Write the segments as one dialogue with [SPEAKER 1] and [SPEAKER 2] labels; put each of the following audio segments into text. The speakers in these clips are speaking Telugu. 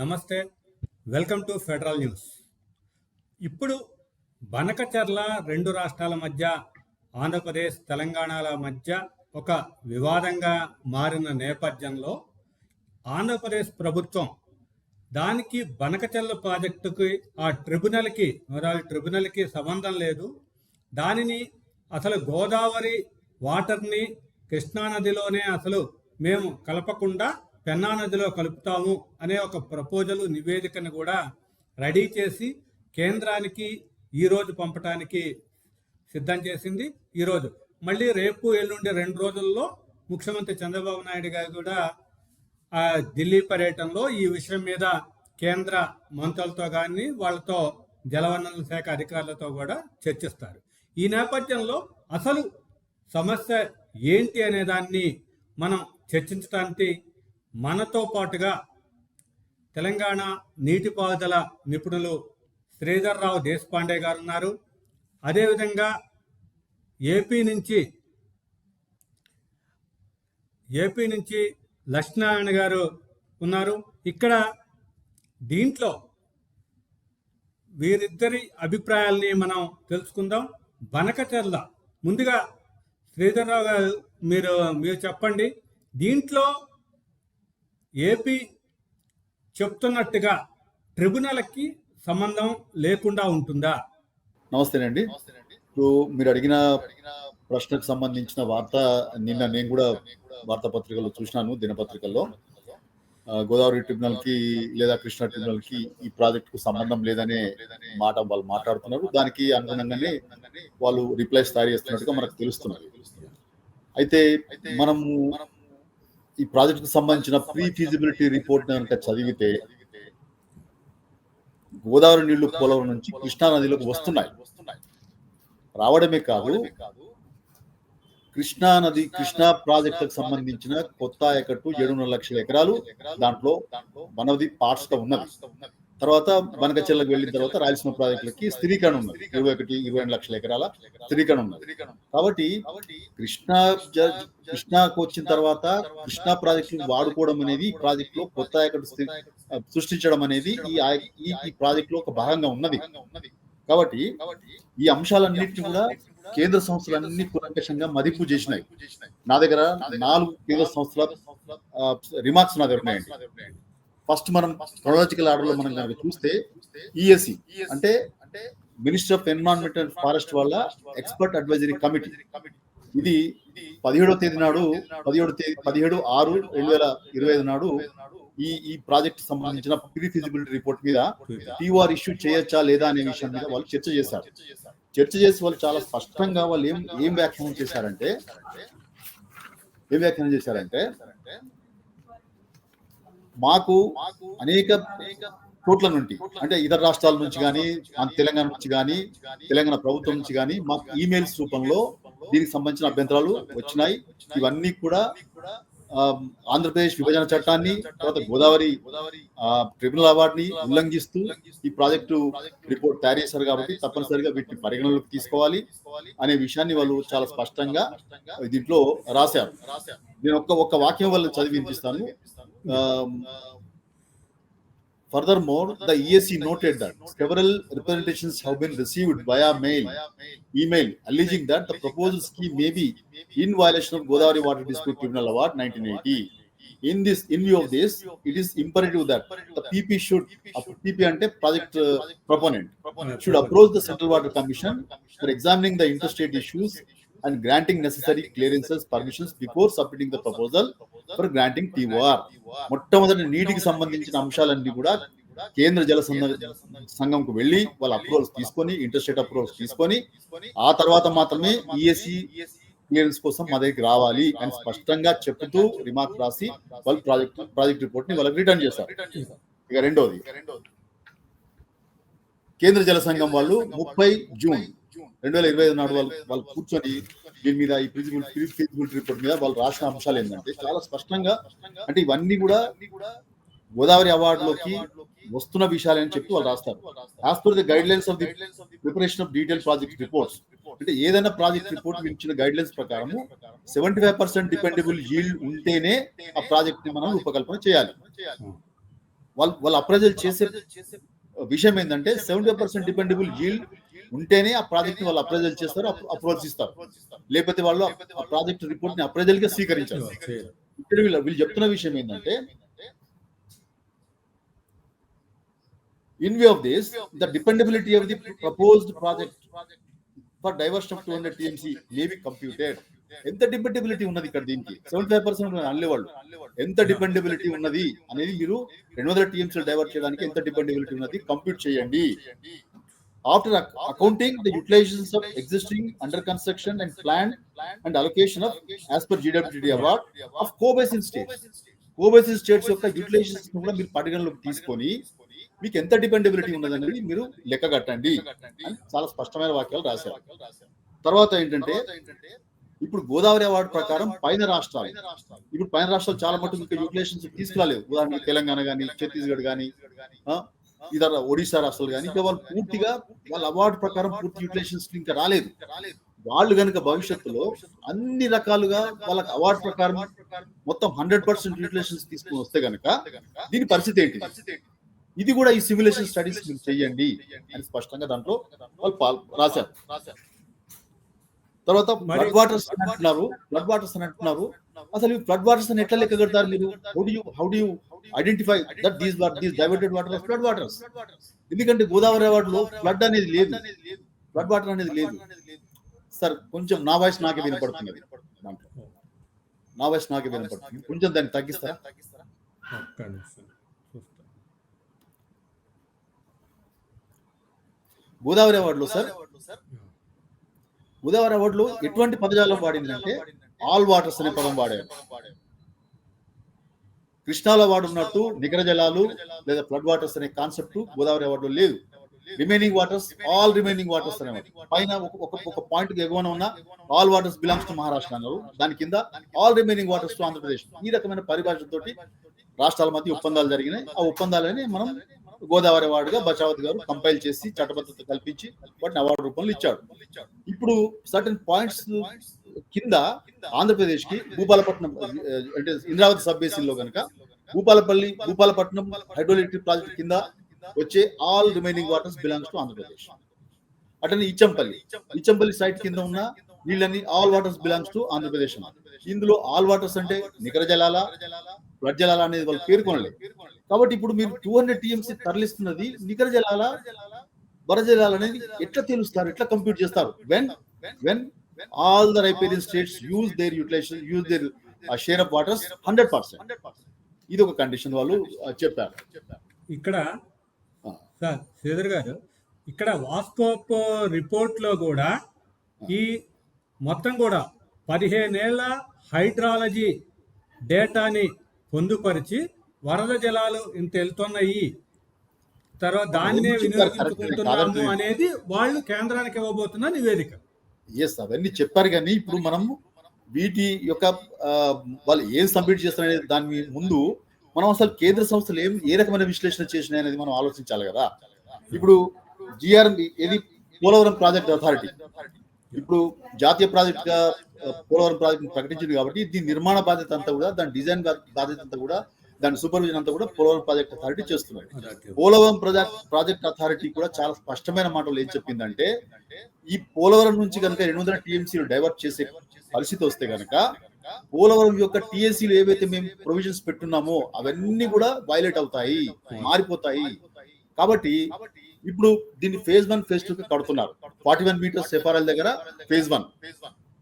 [SPEAKER 1] నమస్తే, వెల్కమ్ టు ఫెడరల్ న్యూస్. ఇప్పుడు బనకచర్ల రెండు రాష్ట్రాల మధ్య, ఆంధ్రప్రదేశ్ తెలంగాణల మధ్య ఒక వివాదంగా మారిన నేపథ్యంలో ఆంధ్రప్రదేశ్ ప్రభుత్వం దానికి బనకచర్ల ప్రాజెక్టుకి ఆ ట్రిబ్యునల్కి సంబంధం లేదు, దానిని అసలు గోదావరి వాటర్ని కృష్ణానదిలోనే అసలు మేము కలపకుండా పెన్నా నదిలో కలుపుతాము అనే ఒక ప్రపోజల్ నివేదికను కూడా రెడీ చేసి కేంద్రానికి ఈరోజు పంపడానికి సిద్ధం చేసింది. ఈరోజు మళ్ళీ రేపు ఎల్లుండి 2 రోజుల్లో ముఖ్యమంత్రి చంద్రబాబు నాయుడు గారు కూడా ఢిల్లీ పర్యటనలో ఈ విషయం మీద కేంద్ర మంత్రులతో కానీ వాళ్ళతో జలవనరుల శాఖ అధికారులతో కూడా చర్చిస్తారు. ఈ నేపథ్యంలో అసలు సమస్య ఏంటి అనే దాన్ని మనం చర్చించడానికి మనతో పాటుగా తెలంగాణ నీటిపారుదల నిపుణులు శ్రీధర్రావు దేశపాండే గారు ఉన్నారు. అదేవిధంగా ఏపీ నుంచి లక్ష్మీనారాయణ గారు ఉన్నారు. ఇక్కడ దీంట్లో వీరిద్దరి అభిప్రాయాల్ని మనం తెలుసుకుందాం. బనకచర్ల ముందుగా శ్రీధర్రావు గారు మీరు చెప్పండి, దీంట్లో ఏపీ చెప్తున్నట్టుగా ట్రిబ్యునల్కి సంబంధం లేకుండా ఉంటుందా?
[SPEAKER 2] నమస్తేనండి. ఇప్పుడు మీరు అడిగిన ప్రశ్నకు సంబంధించిన వార్త నిన్న నేను కూడా వార్తాపత్రికల్లో చూసినాను, దినపత్రికల్లో. గోదావరి ట్రిబ్యునల్ కి లేదా కృష్ణా ట్రిబ్యునల్ కి ఈ ప్రాజెక్ట్ కు సంబంధం లేదనే మాట వాళ్ళు మాట్లాడుతున్నారు. దానికి అనుగుణంగానే వాళ్ళు రిప్లైస్ తయారు చేస్తున్నట్టుగా మనకు తెలుస్తున్నది. అయితే మనము ఈ ప్రాజెక్ట్ కు సంబంధించిన ప్రీ ఫీజిబిలిటీ రిపోర్ట్ కనుక చదివితే గోదావరి నీళ్లు పోలవరం నుంచి కృష్ణా నదిలోకి వస్తున్నాయి. రావడమే కాదు, కృష్ణా ప్రాజెక్టులకు సంబంధించిన కొత్త ఆయకట్టు 7.5 లక్షల ఎకరాలు దాంట్లో మనది పార్ట్స్ గా ఉన్నది. తర్వాత బనకచెర్లకు వెళ్ళిన తర్వాత రాయలసీమ ప్రాజెక్టులకి స్థిరీకరణ ఉన్నది. 22 లక్షల ఎకరాల స్థిరీకరణ ఉన్నది. కాబట్టి కృష్ణాకు వచ్చిన తర్వాత కృష్ణా ప్రాజెక్టు వాడుకోవడం అనేది ఈ ప్రాజెక్ట్ లో కొత్త ఆయకట్టు సృష్టించడం అనేది ఈ ప్రాజెక్ట్ లో ఒక భాగంగా ఉన్నది. కాబట్టి ఈ అంశాలన్నింటినీ కూడా కేంద్ర సంస్థలన్నీ కూలంకషంగా మదింపు చేసినాయి. నా దగ్గర 4 కేంద్ర సంస్థల రిమార్క్స్ నా దగ్గర ఉన్నాయండి. ఫస్ట్ మనం క్రోనాలజికల్ ఆర్డర్ లో మనం కనుక చూస్తే ఈఎస్సి అంటే minister of environment and forest వాళ్ళ ఎక్స్పర్ట్ అడ్వైజరీ కమిటీ, ఇది 17వ తేదీ నాడు 17/6/2025 నాడు ఈ ప్రాజెక్ట్ సంబంధించిన ప్రీ ఫిజిబిలిటీ రిపోర్ట్ మీద టీఆర్ ఇష్యూ చేయొచ్చా లేదా అనే విషయం మీద వాళ్ళు చర్చ చేశారు. చర్చ చేసి వాళ్ళు చాలా స్పష్టంగా వాళ్ళు ఏం వ్యాఖ్యానం చేశారంటే మాకు అనేక చోట్ల నుండి, అంటే ఇతర రాష్ట్రాల నుంచి కానీ, తెలంగాణ నుంచి కానీ, తెలంగాణ ప్రభుత్వం నుంచి కానీ మాకు ఈమెయిల్స్ రూపంలో దీనికి సంబంధించిన అభ్యంతరాలు వచ్చినాయి. ఇవన్నీ కూడా ఆంధ్రప్రదేశ్ విభజన చట్టాన్ని, తర్వాత గోదావరి ట్రిబ్యునల్ అవార్డుని ఉల్లంఘిస్తూ ఈ ప్రాజెక్టు రిపోర్ట్ తయారు చేశారు. కాబట్టి తప్పనిసరిగా వీటిని పరిగణలోకి తీసుకోవాలి అనే విషయాన్ని వాళ్ళు చాలా స్పష్టంగా దీంట్లో రాశారు. నేను ఒక్క వాక్యం వల్ల చదివి వినిపిస్తాను. Furthermore, the ESC noted that several representations have been received via email alleging that the proposed scheme may be in violation of Godavari Water Dispute Tribunal Award 1980. In view of this, it is imperative that the PP ante project proponent should approach the Central Water Commission for examining the interstate issues and granting necessary clearances, permissions before submitting the proposal for granting TOR. మొట్టమొదటి నీటికి సంబంధించిన అంశాలన్నీ కూడా కేంద్ర జల సంఘంకు వెళ్ళి వాళ్ళ అప్రూవల్స్ తీసుకొని, ఇంటర్స్టేట్ అప్రూవల్స్ తీసుకొని, ఆ తర్వాత మాత్రమే ఈఎస్సి క్లియరెన్స్ కోసం మా దగ్గరికి రావాలి అని స్పష్టంగా చెప్తూ రిమార్క్ రాసి వాళ్ళు ప్రాజెక్ట్ రిపోర్ట్ ని వాళ్ళకి రిటర్న్ చేశారు. ఇక రెండోది, కేంద్ర జల సంఘం వాళ్ళు 30 జూన్ 2025 నాడు వాళ్ళు కూర్చొని దీని మీద ఈ ఫీజిబిలిటీ రిపోర్ట్ మీద వాళ్ళు రాసిన అంశాలు ఏంటంటే చాలా స్పష్టంగా, అంటే ఇవన్నీ కూడా గోదావరి అవార్డులోకి వస్తున్న విషయాలని చెప్పి వాళ్ళు రాస్తారు. As per the guide lines of the preparation of detail project reports, అంటే ఏదైనా ప్రాజెక్ట్ రిపోర్ట్ ఇచ్చిన గైడ్ లైన్స్ ప్రకారం 75% డిపెండబుల్ యీల్డ్ ఉంటేనే ఆ ప్రాజెక్ట్ ని మనం రూపకల్పన చేయాలి. వాళ్ళు అప్రైజల్ చేసే విషయం ఏంటంటే 70% డిపెండబుల్ yield ఉంటేనే ఆ ప్రాజెక్ట్ వాళ్ళు అప్రైజల్ చేస్తారు, అప్రూవల్స్ ఇస్తారు. లేకపోతే వాళ్ళు ఆ ప్రాజెక్ట్ రిపోర్ట్ ని అప్రైజల్ గా స్వీకరించారు. ఇక్కడ వీళ్ళు చెప్తున్న విషయం ఏంటంటే, in view of this, the dependability of the proposed project for diversion of 200 TMC may be computed. ఎంత డిపెండబిలిటీ ఉన్నది ఇక్కడ దీనికి? 75% అనేవాళ్ళు ఎంత డిపెండబిలిటీ ఉన్నది అనేది మీరు 200 TMC డైవర్ట్ చేయడానికి ఎంత డిపెండబిలిటీ ఉన్నది కంప్యూట్ చేయండి. After accounting the utilisations of existing under construction and plan and allocation of as per GWTD award of కోబేసిన్ స్టేట్స్ యొక్క యూటిలైజేషన్స్ కూడా మీరు పరిగణలోకి తీసుకొని మీకు ఎంత డిపెండబిలిటీ ఉన్నది అనేది మీరు లెక్క కట్టండి అని చాలా స్పష్టమైన వాక్యాలు రాశారు. తర్వాత ఏంటంటే, ఇప్పుడు గోదావరి అవార్డు ప్రకారం పైన రాష్ట్రాలు చాలా మటుకు ఇంకా యూటిలైజేషన్స్ తీసుకురాలేదు. ఉదాహరణకి తెలంగాణ కానీ, ఛత్తీస్గఢ్ కానీ, ఇతర ఒడిశా రాష్ట్రాలు కానీ, ఇంకా వాళ్ళు పూర్తిగా వాళ్ళ అవార్డు ప్రకారం పూర్తి యూటిలైజేషన్స్ ఇంకా రాలేదు. వాళ్ళు కనుక భవిష్యత్తులో అన్ని రకాలుగా వాళ్ళకి అవార్డు ప్రకారం మొత్తం 100% యూటిలైజేషన్స్ తీసుకుని వస్తే కనుక దీని పరిస్థితి ఏంటి? ఇది కూడా ఈ సిమ్యులేషన్ స్టడీస్ మీరు చెయ్యండి అని స్పష్టంగా దాంట్లో వాళ్ళు రాశారు. తర్వాత ఫ్లడ్ వాటర్స్ అని అంటున్నారు. అసలు ఫ్లడ్ వాటర్స్ అని ఎట్లా లెక్క కడతారు మీరు? How do you identify that these diverted water or flood waters? ఎందుకంటే గోదావరి అవార్డులో ఫ్లడ్ అనేది లేదు, ఫ్లడ్ వాటర్ అనేది లేదు. సార్ కొంచెం నా వాయిస్ నాకే వినపడుతుంది, కొంచెం దాన్ని తగ్గిస్తారా? గోదావరి అవార్డులో ఎటువంటి పదజాలం వాడిందంటే ఆల్ వాటర్స్ అనే పదం వాడారు. కృష్ణాలో వాడున్నట్టు నికర జలాలు లేదా ఫ్లడ్ వాటర్స్ అనే కాన్సెప్ట్ గోదావరి అవార్డులో లేదు. Remaining waters, all remaining waters అనేవారు. పైన ఒక పాయింట్ ఎగువన ఉన్న all waters belongs to Maharashtra అన్నారు, దాని కింద all remaining waters to Andhra Pradesh. ఈ రకమైన పరిభాషతోటి రాష్ట్రాల మధ్య ఒప్పందాలు జరిగినాయి. ఆ ఒప్పందాలని మనం గోదావరి అవార్డుగా బచావత్ గారు కంపైల్ చేసి చట్టబద్ధత కల్పించి వాటిని అవార్డు రూపంలో ఇచ్చాడు. ఇప్పుడు సర్టన్ పాయింట్స్ కింద ఆంధ్రప్రదేశ్ కి భూపాలపట్నం అంటే ఇంద్రావతి సబ్ బేసిన్ లో కనుక భూపాలపట్నం హైడ్రోఎలక్ట్రిక్ ప్రాజెక్ట్ కింద వచ్చే all remaining waters belongs to Andhra Pradesh. అట్లనే ఇచ్చంపల్లి సైట్ కింద ఉన్న నీళ్ళని all waters belongs to Andhra Pradesh. ఇందులో ఆల్ వాటర్స్ అంటే నికర జలాల, ఫ్లడ్ జలాల అనేది వాళ్ళు పేర్కొనలేదు. కాబట్టి ఇప్పుడు మీరు 200 TMC తరలిస్తున్నది నికర జలాల, వర జలాలు అనేది ఎట్లా తెలుస్తారు, ఎట్లా కంప్యూట్ చేస్తారు? When all the riparian states use their share of waters 100%. ఇది ఒక కండిషన్ వాళ్ళు చెప్పారు.
[SPEAKER 1] ఇక్కడ సార్ శ్రీధర్ గారు, ఇక్కడ వాస్కోప్ రిపోర్ట్ లో కూడా ఈ మొత్తం కూడా 15 ఏళ్ల హైడ్రాలజీ డేటాని పొందుపరిచి వరద జలాలు ఇంత వెళ్తున్నాయి, తర్వాత దాన్నే వినియోగించుకుంటున్నాము అనేది వాళ్ళు కేంద్రానికి ఇవ్వబోతున్న నివేదిక.
[SPEAKER 2] ఎస్, అవన్నీ చెప్పారు. కానీ ఇప్పుడు మనం వీటి యొక్క వాళ్ళు ఏం సబ్మిట్ చేస్తారనే దాని ముందు మనం అసలు కేంద్ర సంస్థలు ఏ రకమైన విశ్లేషణ చేసినాయి అనేది మనం ఆలోచించాలి కదా. ఇప్పుడు ఏది పోలవరం ప్రాజెక్ట్ అథారిటీ ఇప్పుడు జాతీయ ప్రాజెక్ట్ గా పోలవరం ప్రాజెక్ట్ ప్రకటించింది కాబట్టి దీని నిర్మాణ బాధ్యత అంతా కూడా, దాని డిజైన్ బాధ్యత అంతా కూడా, దాని సూపర్విజన్ అంతా కూడా పోలవరం ప్రాజెక్ట్ అథారిటీ చేస్తున్నారు. పోలవరం ప్రాజెక్ట్ అథారిటీ కూడా చాలా స్పష్టమైన మాటలు ఏం చెప్పిందంటే, ఈ పోలవరం నుంచి కనుక 200 TMC డైవర్ట్ చేసే పరిస్థితి వస్తే కనుక పోలవరం యొక్క TSCలు ఏవైతే మేము ప్రొవిజన్స్ పెట్టున్నామో అవన్నీ కూడా వైలేట్ అవుతాయి, మారిపోతాయి. కాబట్టి ఇప్పుడు దీన్ని phase 1, phase 2 కడుతున్నారు. 41 meters FRL దగ్గర phase 1,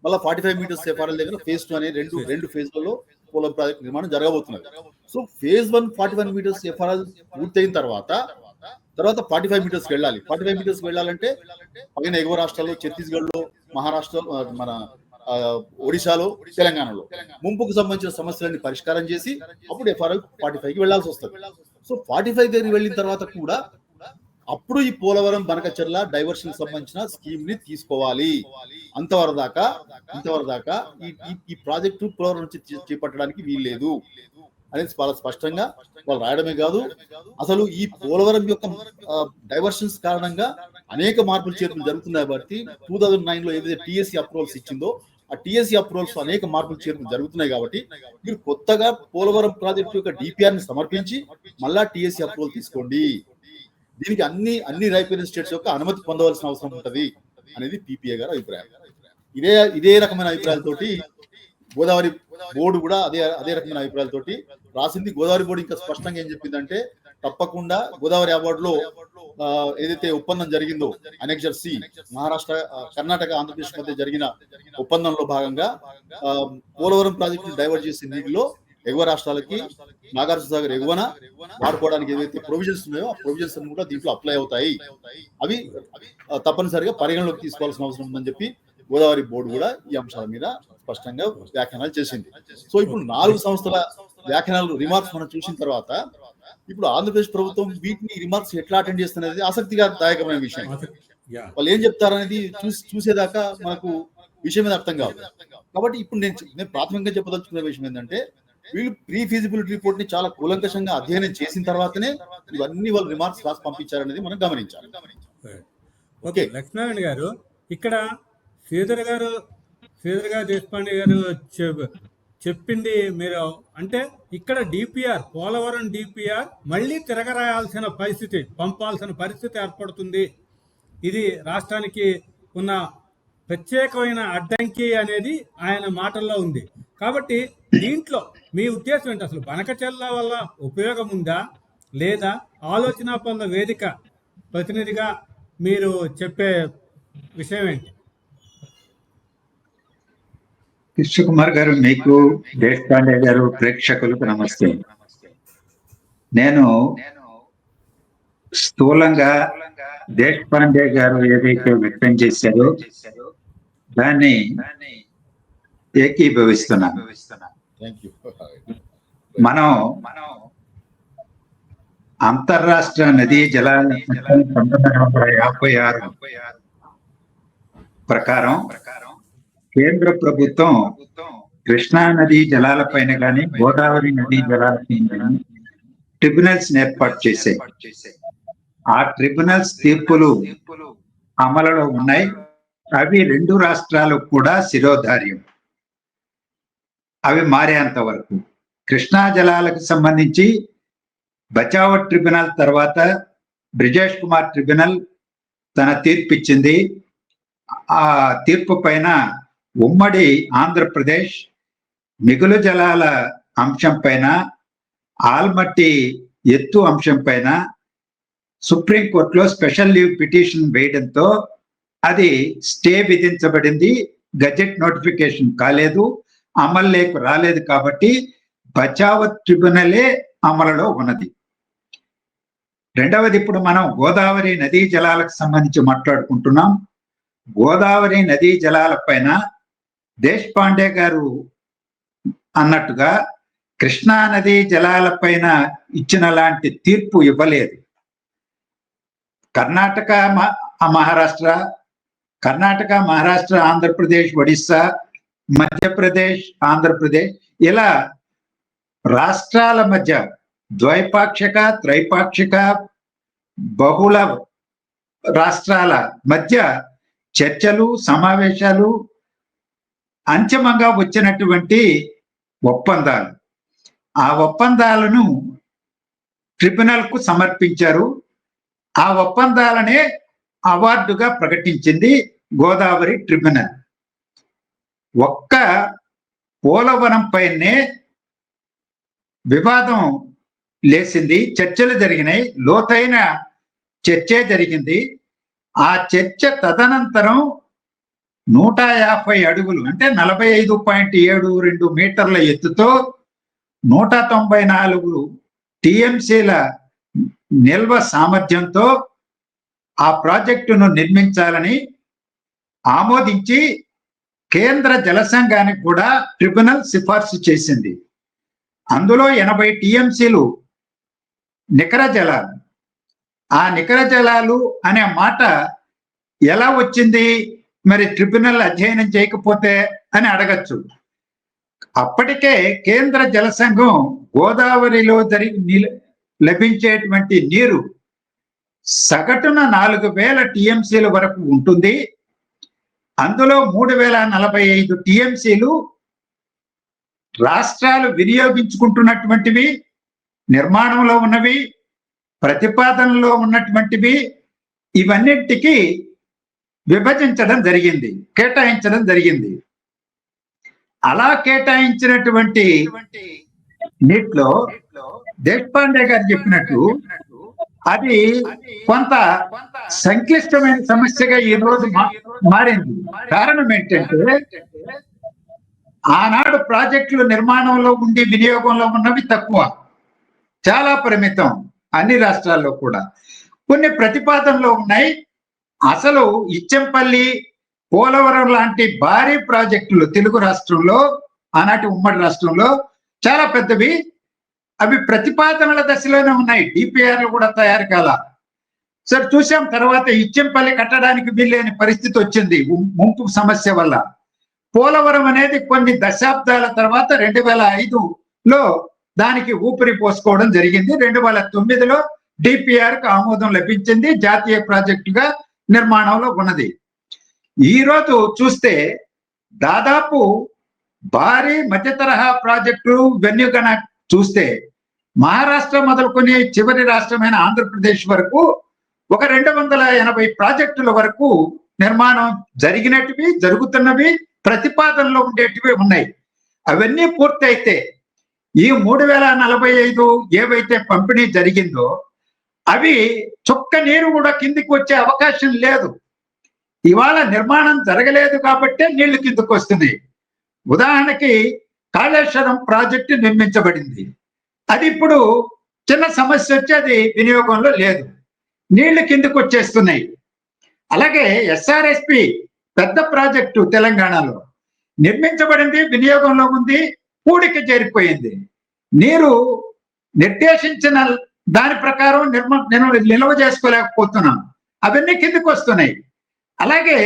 [SPEAKER 2] మళ్ళీ 45 meters FRL దగ్గర phase 2 అనే రెండు ఫేజ్లలో పోలవరం ప్రాజెక్ట్ నిర్మాణం జరగబోతున్నది. సో phase 1 41 meters FRL పూర్తయిన తర్వాత 45 meters వెళ్ళాలి. 45 meters వెళ్ళాలంటే పైన ఎగువ రాష్ట్రాల్లో, ఛత్తీస్గఢ్ లో, మహారాష్ట్ర, మన ఒడిశాలో, తెలంగాణలో ముంపుకు సంబంధించిన సమస్యలన్నీ పరిష్కారం చేసి అప్పుడు FRL 45కి వెళ్లాల్సి వస్తుంది. సో 45 దగ్గరికి వెళ్ళిన తర్వాత కూడా అప్పుడు ఈ పోలవరం బనకచెర్ల డైవర్షన్ సంబంధించిన స్కీమ్ ని తీసుకోవాలి. అంతవరకు దాకా ఈ ప్రాజెక్టు పోలవరం నుంచి చేపట్టడానికి వీల్లేదు అనేది చాలా స్పష్టంగా వాళ్ళు రాయడమే కాదు, అసలు ఈ పోలవరం యొక్క డైవర్షన్స్ కారణంగా అనేక మార్పులు చేర్పులు జరుగుతున్నాయి. కాబట్టి 2009లో ఏదైతే TSC అప్రూవల్స్ ఇచ్చిందో ఆ టీఎస్సీ అప్రూవల్స్ అనేక మార్పులు చేర్పులు జరుగుతున్నాయి కాబట్టి మీరు కొత్తగా పోలవరం ప్రాజెక్టు యొక్క డిపిఆర్ ని సమర్పించి మళ్ళా టీఎస్సీ అప్రూవల్ తీసుకోండి. దీనికి అన్ని రైపీరియన్ స్టేట్స్ యొక్క అనుమతి పొందవలసిన అవసరం ఉంటది అనేది పిపిఏ గారి అభిప్రాయం. ఇదే రకమైన అభిప్రాయాలతోటి గోదావరి బోర్డు కూడా అదే రకమైన అభిప్రాయాలతోటి రాసింది. గోదావరి బోర్డు ఇంకా స్పష్టంగా ఏం చెప్పిందంటే తప్పకుండా గోదావరి అవార్డులో ఏదైతే ఒప్పందం జరిగిందో అనెక్సర్ సి మహారాష్ట్ర కర్ణాటక ఆంధ్రప్రదేశ్ మధ్య జరిగిన ఒప్పందంలో భాగంగా పోలవరం ప్రాజెక్టు డైవర్ట్ చేసే నీటిలో ఎగువ రాష్ట్రాలకి నాగార్జున సాగర్ ఎగువన వాడుకోవడానికి ఏదైతే ప్రొవిజన్స్ ఉన్నాయో ఆ ప్రొవిజన్స్ అన్ని కూడా దీంట్లో అప్లై అవుతాయి. అవి తప్పనిసరిగా పరిగణలోకి తీసుకోవాల్సిన అవసరం ఉందని చెప్పి గోదావరి బోర్డు కూడా ఈ అంశాల మీద స్పష్టంగా వ్యాఖ్యానాలు చేసింది. సో ఇప్పుడు 4 సంస్థల వ్యాఖ్యానాలు రిమార్క్స్ మనం చూసిన తర్వాత ఇప్పుడు ఆంధ్రప్రదేశ్ ప్రభుత్వం వీటిని రిమార్క్స్ ఎట్లా అటెండ్ చేస్తున్నది ఆసక్తిదాయకమైన విషయం. వాళ్ళు ఏం చెప్తారనేది చూసేదాకా మనకు విషయం మీద అర్థం కాదు. కాబట్టి ఇప్పుడు నేను ప్రాథమికంగా చెప్పదలుచుకున్న విషయం ఏంటంటే వీళ్ళు ప్రీ ఫీజిబిలిటీ రిపోర్ట్ ని చాలా కూలంకషంగా అధ్యయనం చేసిన తర్వాతనే ఇవన్నీ వాళ్ళు రిమార్క్స్ రాసి పంపించారనేది మనం గమనించాలి.
[SPEAKER 1] ఓకే లక్ష్మీనారాయణ గారు, ఇక్కడ శ్రీధర్ గారు దేశపాండే గారు చెప్పింది మీరు అంటే ఇక్కడ డిపిఆర్ పోలవరం డిపిఆర్ మళ్ళీ తిరగరాయాల్సిన పరిస్థితి, పంపాల్సిన పరిస్థితి ఏర్పడుతుంది. ఇది రాష్ట్రానికి ఉన్న ప్రత్యేకమైన అడ్డంకి అనేది ఆయన మాటల్లో ఉంది. కాబట్టి దీంట్లో మీ ఉద్దేశం ఏంటి? అసలు బనకచెర్ల వల్ల ఉపయోగం ఉందా లేదా? ఆలోచన పొంద వేదిక ప్రతినిధిగా మీరు చెప్పే విషయం ఏంటి?
[SPEAKER 3] కృష్ణకుమార్ గారు, మీకు దేశపాండే గారు, ప్రేక్షకులకు నమస్తే. నేను స్థూలంగా దేశపాండే గారు ఏదైతే వ్యక్తం చేశారో దాన్ని ఏకీభవిస్తున్నాను. మనం అంతర్రాష్ట్ర నదీ జలాల 1956 ప్రకారం కేంద్ర ప్రభుత్వం కృష్ణా నదీ జలాలపైన కానీ గోదావరి నదీ జలాలపైన కానీ ట్రిబ్యునల్స్ ఏర్పాటు చేశాయి. ఆ ట్రిబ్యునల్స్ తీర్పులు అమలులో ఉన్నాయి. అవి 2 రాష్ట్రాలకు కూడా శిరోధార్యం. అవి మారేంత వరకు కృష్ణా జలాలకు సంబంధించి బచావ్ ట్రిబ్యునల్ తర్వాత బ్రిజేష్ కుమార్ ట్రిబ్యునల్ తన తీర్పు ఇచ్చింది. ఆ తీర్పు పైన ఉమ్మడి ఆంధ్రప్రదేశ్ మిగులు జలాల అంశం పైన, ఆల్మట్టి ఎత్తు అంశం పైన సుప్రీంకోర్టులో స్పెషల్ లీవ్ పిటిషన్ వేయడంతో అది స్టే విధించబడింది. గజెట్ నోటిఫికేషన్ కాలేదు, అమల్లోకి రాలేదు. కాబట్టి బచావ్ ట్రిబ్యునలే అమలులో ఉన్నది. రెండవది, ఇప్పుడు మనం గోదావరి నదీ జలాలకు సంబంధించి మాట్లాడుకుంటున్నాం. గోదావరి నదీ జలాల పైన దేశపాండే గారు అన్నట్టుగా కృష్ణా నదీ జలాల పైన ఇచ్చిన లాంటి తీర్పు ఇవ్వలేదు. కర్ణాటక మహారాష్ట్ర, ఆంధ్రప్రదేశ్, ఒడిస్సా, మధ్యప్రదేశ్, ఆంధ్రప్రదేశ్ ఇలా రాష్ట్రాల మధ్య ద్వైపాక్షిక, త్రైపాక్షిక, బహుళ రాష్ట్రాల మధ్య చర్చలు, సమావేశాలు, అంతిమంగా వచ్చినటువంటి ఒప్పందాలు, ఆ ఒప్పందాలను ట్రిబ్యునల్ కు సమర్పించారు. ఆ ఒప్పందాలనే అవార్డుగా ప్రకటించింది గోదావరి ట్రిబ్యునల్. ఒక్క పోలవరం పైనే వివాదం లేచింది, చర్చలు జరిగినాయి, లోతైన చర్చే జరిగింది. ఆ చర్చ తదనంతరం 150 అడుగులు అంటే 45.72 మీటర్ల ఎత్తుతో 194 టీఎంసీల నిల్వ సామర్థ్యంతో ఆ ప్రాజెక్టును నిర్మించాలని ఆమోదించి కేంద్ర జల సంఘానికి కూడా ట్రిబ్యునల్ సిఫార్సు చేసింది. అందులో 80 టీఎంసీలు నికర జలాలు. ఆ నికర జలాలు అనే మాట ఎలా వచ్చింది మరి ట్రిబ్యునల్ అధ్యయనం చేయకపోతే అని అడగచ్చు. అప్పటికే కేంద్ర జల సంఘం గోదావరిలో లభించేటువంటి నీరు సగటున 4000 టీఎంసీల వరకు ఉంటుంది. అందులో 3045 టీఎంసీలు రాష్ట్రాలు వినియోగించుకుంటున్నటువంటివి, నిర్మాణంలో ఉన్నవి, ప్రతిపాదనలో ఉన్నటువంటివి, ఇవన్నింటికి విభజించడం జరిగింది, కేటాయించడం జరిగింది. అలా కేటాయించినటువంటి నీటిలో దేశపాండే గారు చెప్పినట్టు అది కొంత సంక్లిష్టమైన సమస్యగా ఈ రోజు మారింది. కారణం ఏంటంటే ఆనాడు ప్రాజెక్టులు నిర్మాణంలో ఉండి వినియోగంలో ఉన్నవి తక్కువ, చాలా పరిమితం అన్ని రాష్ట్రాల్లో కూడా. కొన్ని ప్రతిపాదనలు ఉన్నాయి. అసలు ఇచ్చెంపల్లి, పోలవరం లాంటి భారీ ప్రాజెక్టులు తెలుగు రాష్ట్రంలో, ఆనాటి ఉమ్మడి రాష్ట్రంలో చాలా పెద్దవి, అవి ప్రతిపాదనల దశలోనే ఉన్నాయి, డిపిఆర్లు కూడా తయారు కాల. సరే చూసాం, తర్వాత ఇచ్చెంపల్లి కట్టడానికి వీల్లేని పరిస్థితి వచ్చింది ముంపు సమస్య వల్ల. పోలవరం అనేది కొన్ని దశాబ్దాల తర్వాత 2005లో దానికి ఊపిరి పోసుకోవడం జరిగింది. 2009లో డిపిఆర్కు ఆమోదం లభించింది, జాతీయ ప్రాజెక్టుగా నిర్మాణంలో ఉన్నది. ఈ రోజు చూస్తే దాదాపు భారీ మధ్య తరహా ప్రాజెక్టులు ఇవన్నీ కనుక చూస్తే మహారాష్ట్ర మొదలుకొని చివరి రాష్ట్రమైన ఆంధ్రప్రదేశ్ వరకు ఒక 280 ప్రాజెక్టుల వరకు నిర్మాణం జరిగినటివి, జరుగుతున్నవి, ప్రతిపాదనలో ఉండేటివి ఉన్నాయి. అవన్నీ పూర్తయితే ఈ 3045 ఏవైతే పంపిణీ జరిగిందో అవి చుక్క నీరు కూడా కిందికి వచ్చే అవకాశం లేదు. ఇవాళ నిర్మాణం జరగలేదు కాబట్టే నీళ్లు కిందకు వస్తున్నాయి. ఉదాహరణకి కాళేశ్వరం ప్రాజెక్టు నిర్మించబడింది, అది ఇప్పుడు చిన్న సమస్య వచ్చి అది వినియోగంలో లేదు, నీళ్లు కిందకు వచ్చేస్తున్నాయి. అలాగే ఎస్ఆర్ఎస్పి పెద్ద ప్రాజెక్టు తెలంగాణలో నిర్మించబడింది, వినియోగంలో ఉంది, పూడికి చేరిపోయింది. నీరు నిర్దేశించిన దాని ప్రకారం నిల్వ చేసుకోలేకపోతున్నాం, అవన్నీ కిందకు వస్తున్నాయి. అలాగే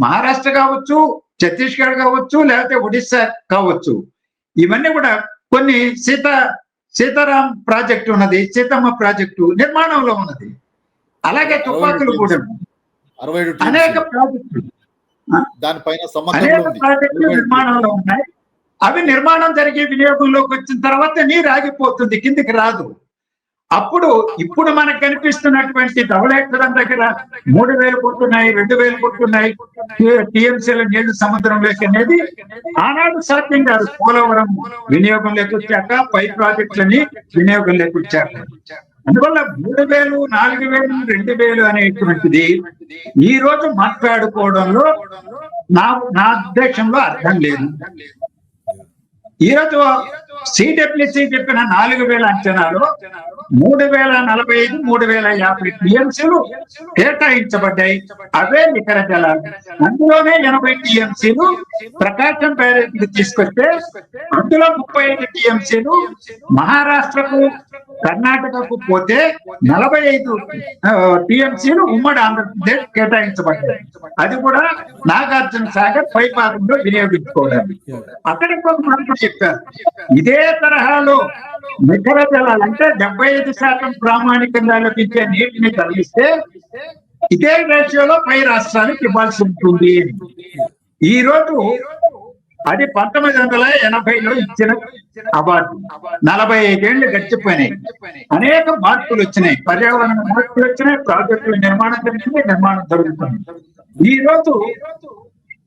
[SPEAKER 3] మహారాష్ట్ర కావచ్చు, ఛత్తీస్గఢ్ కావచ్చు, లేకపోతే ఒడిస్సా కావచ్చు, ఇవన్నీ కూడా కొన్ని సీతారాం ప్రాజెక్టు ఉన్నది, సీతమ్మ ప్రాజెక్టు నిర్మాణంలో ఉన్నది. అలాగే తుపాకులు కూడా అనేక ప్రాజెక్టులు నిర్మాణంలో ఉన్నాయి. అవి నిర్మాణం జరిగి వినియోగంలోకి వచ్చిన తర్వాత నీరు ఆగిపోతుంది, కిందికి రాదు. అప్పుడు ఇప్పుడు మనకు కనిపిస్తున్నటువంటి ధవళేశ్వరం దగ్గర 3000 కొట్టున్నాయి, 2000 కొట్టున్నాయి టీఎంసీల నీళ్లు సముద్రంలోకి అనేది ఆనాడు సాధ్యం కాదు. పోలవరం వినియోగంలోకి వచ్చాక, పై ప్రాజెక్టులని వినియోగంలోకి వచ్చాక, అందువల్ల 3000, 4000, 2000 అనేటువంటిది ఈ రోజు మాట్లాడుకోవడంలో నా ఉద్దేశంలో అర్థం లేదు. ఈ రోజు సిడబ్ల్యూసి చెప్పిన 4000 అంచనాలు 3045, 3050 టీఎంసీలు కేటాయించబడ్డాయి. అవే నికర జలాలు. అందులోనే 80 టీఎంసీలు ప్రకాశం బ్యారేజీకి తీసుకొస్తే అందులో 35 టీఎంసీలు మహారాష్ట్రకు, కర్ణాటకకు పోతే 45 టీఎంసీలు ఉమ్మడి ఆంధ్రప్రదేశ్ కేటాయించబడ్డాయి. అది కూడా నాగార్జున సాగర్ పై భాగంలో వినియోగించుకోవడానికి. అక్కడ కొంతమంది చెప్పారు ఇదే తరహాలో నికర జలాలు అంటే 75% ప్రామాణికంగా లభించే నీటిని తరలిస్తే ఇదే రేషియోలో పై రాష్ట్రానికి ఇవ్వాల్సి ఉంటుంది. ఈ రోజు అది 1980లో ఇచ్చిన అవార్డు. 45 ఏళ్లు గడిచిపోయినాయి, అనేక మార్పులు వచ్చినాయి, పర్యావరణ మార్పులు వచ్చినాయి, ప్రాజెక్టుల నిర్మాణం జరిగింది, నిర్మాణం జరుగుతుంది. ఈ రోజు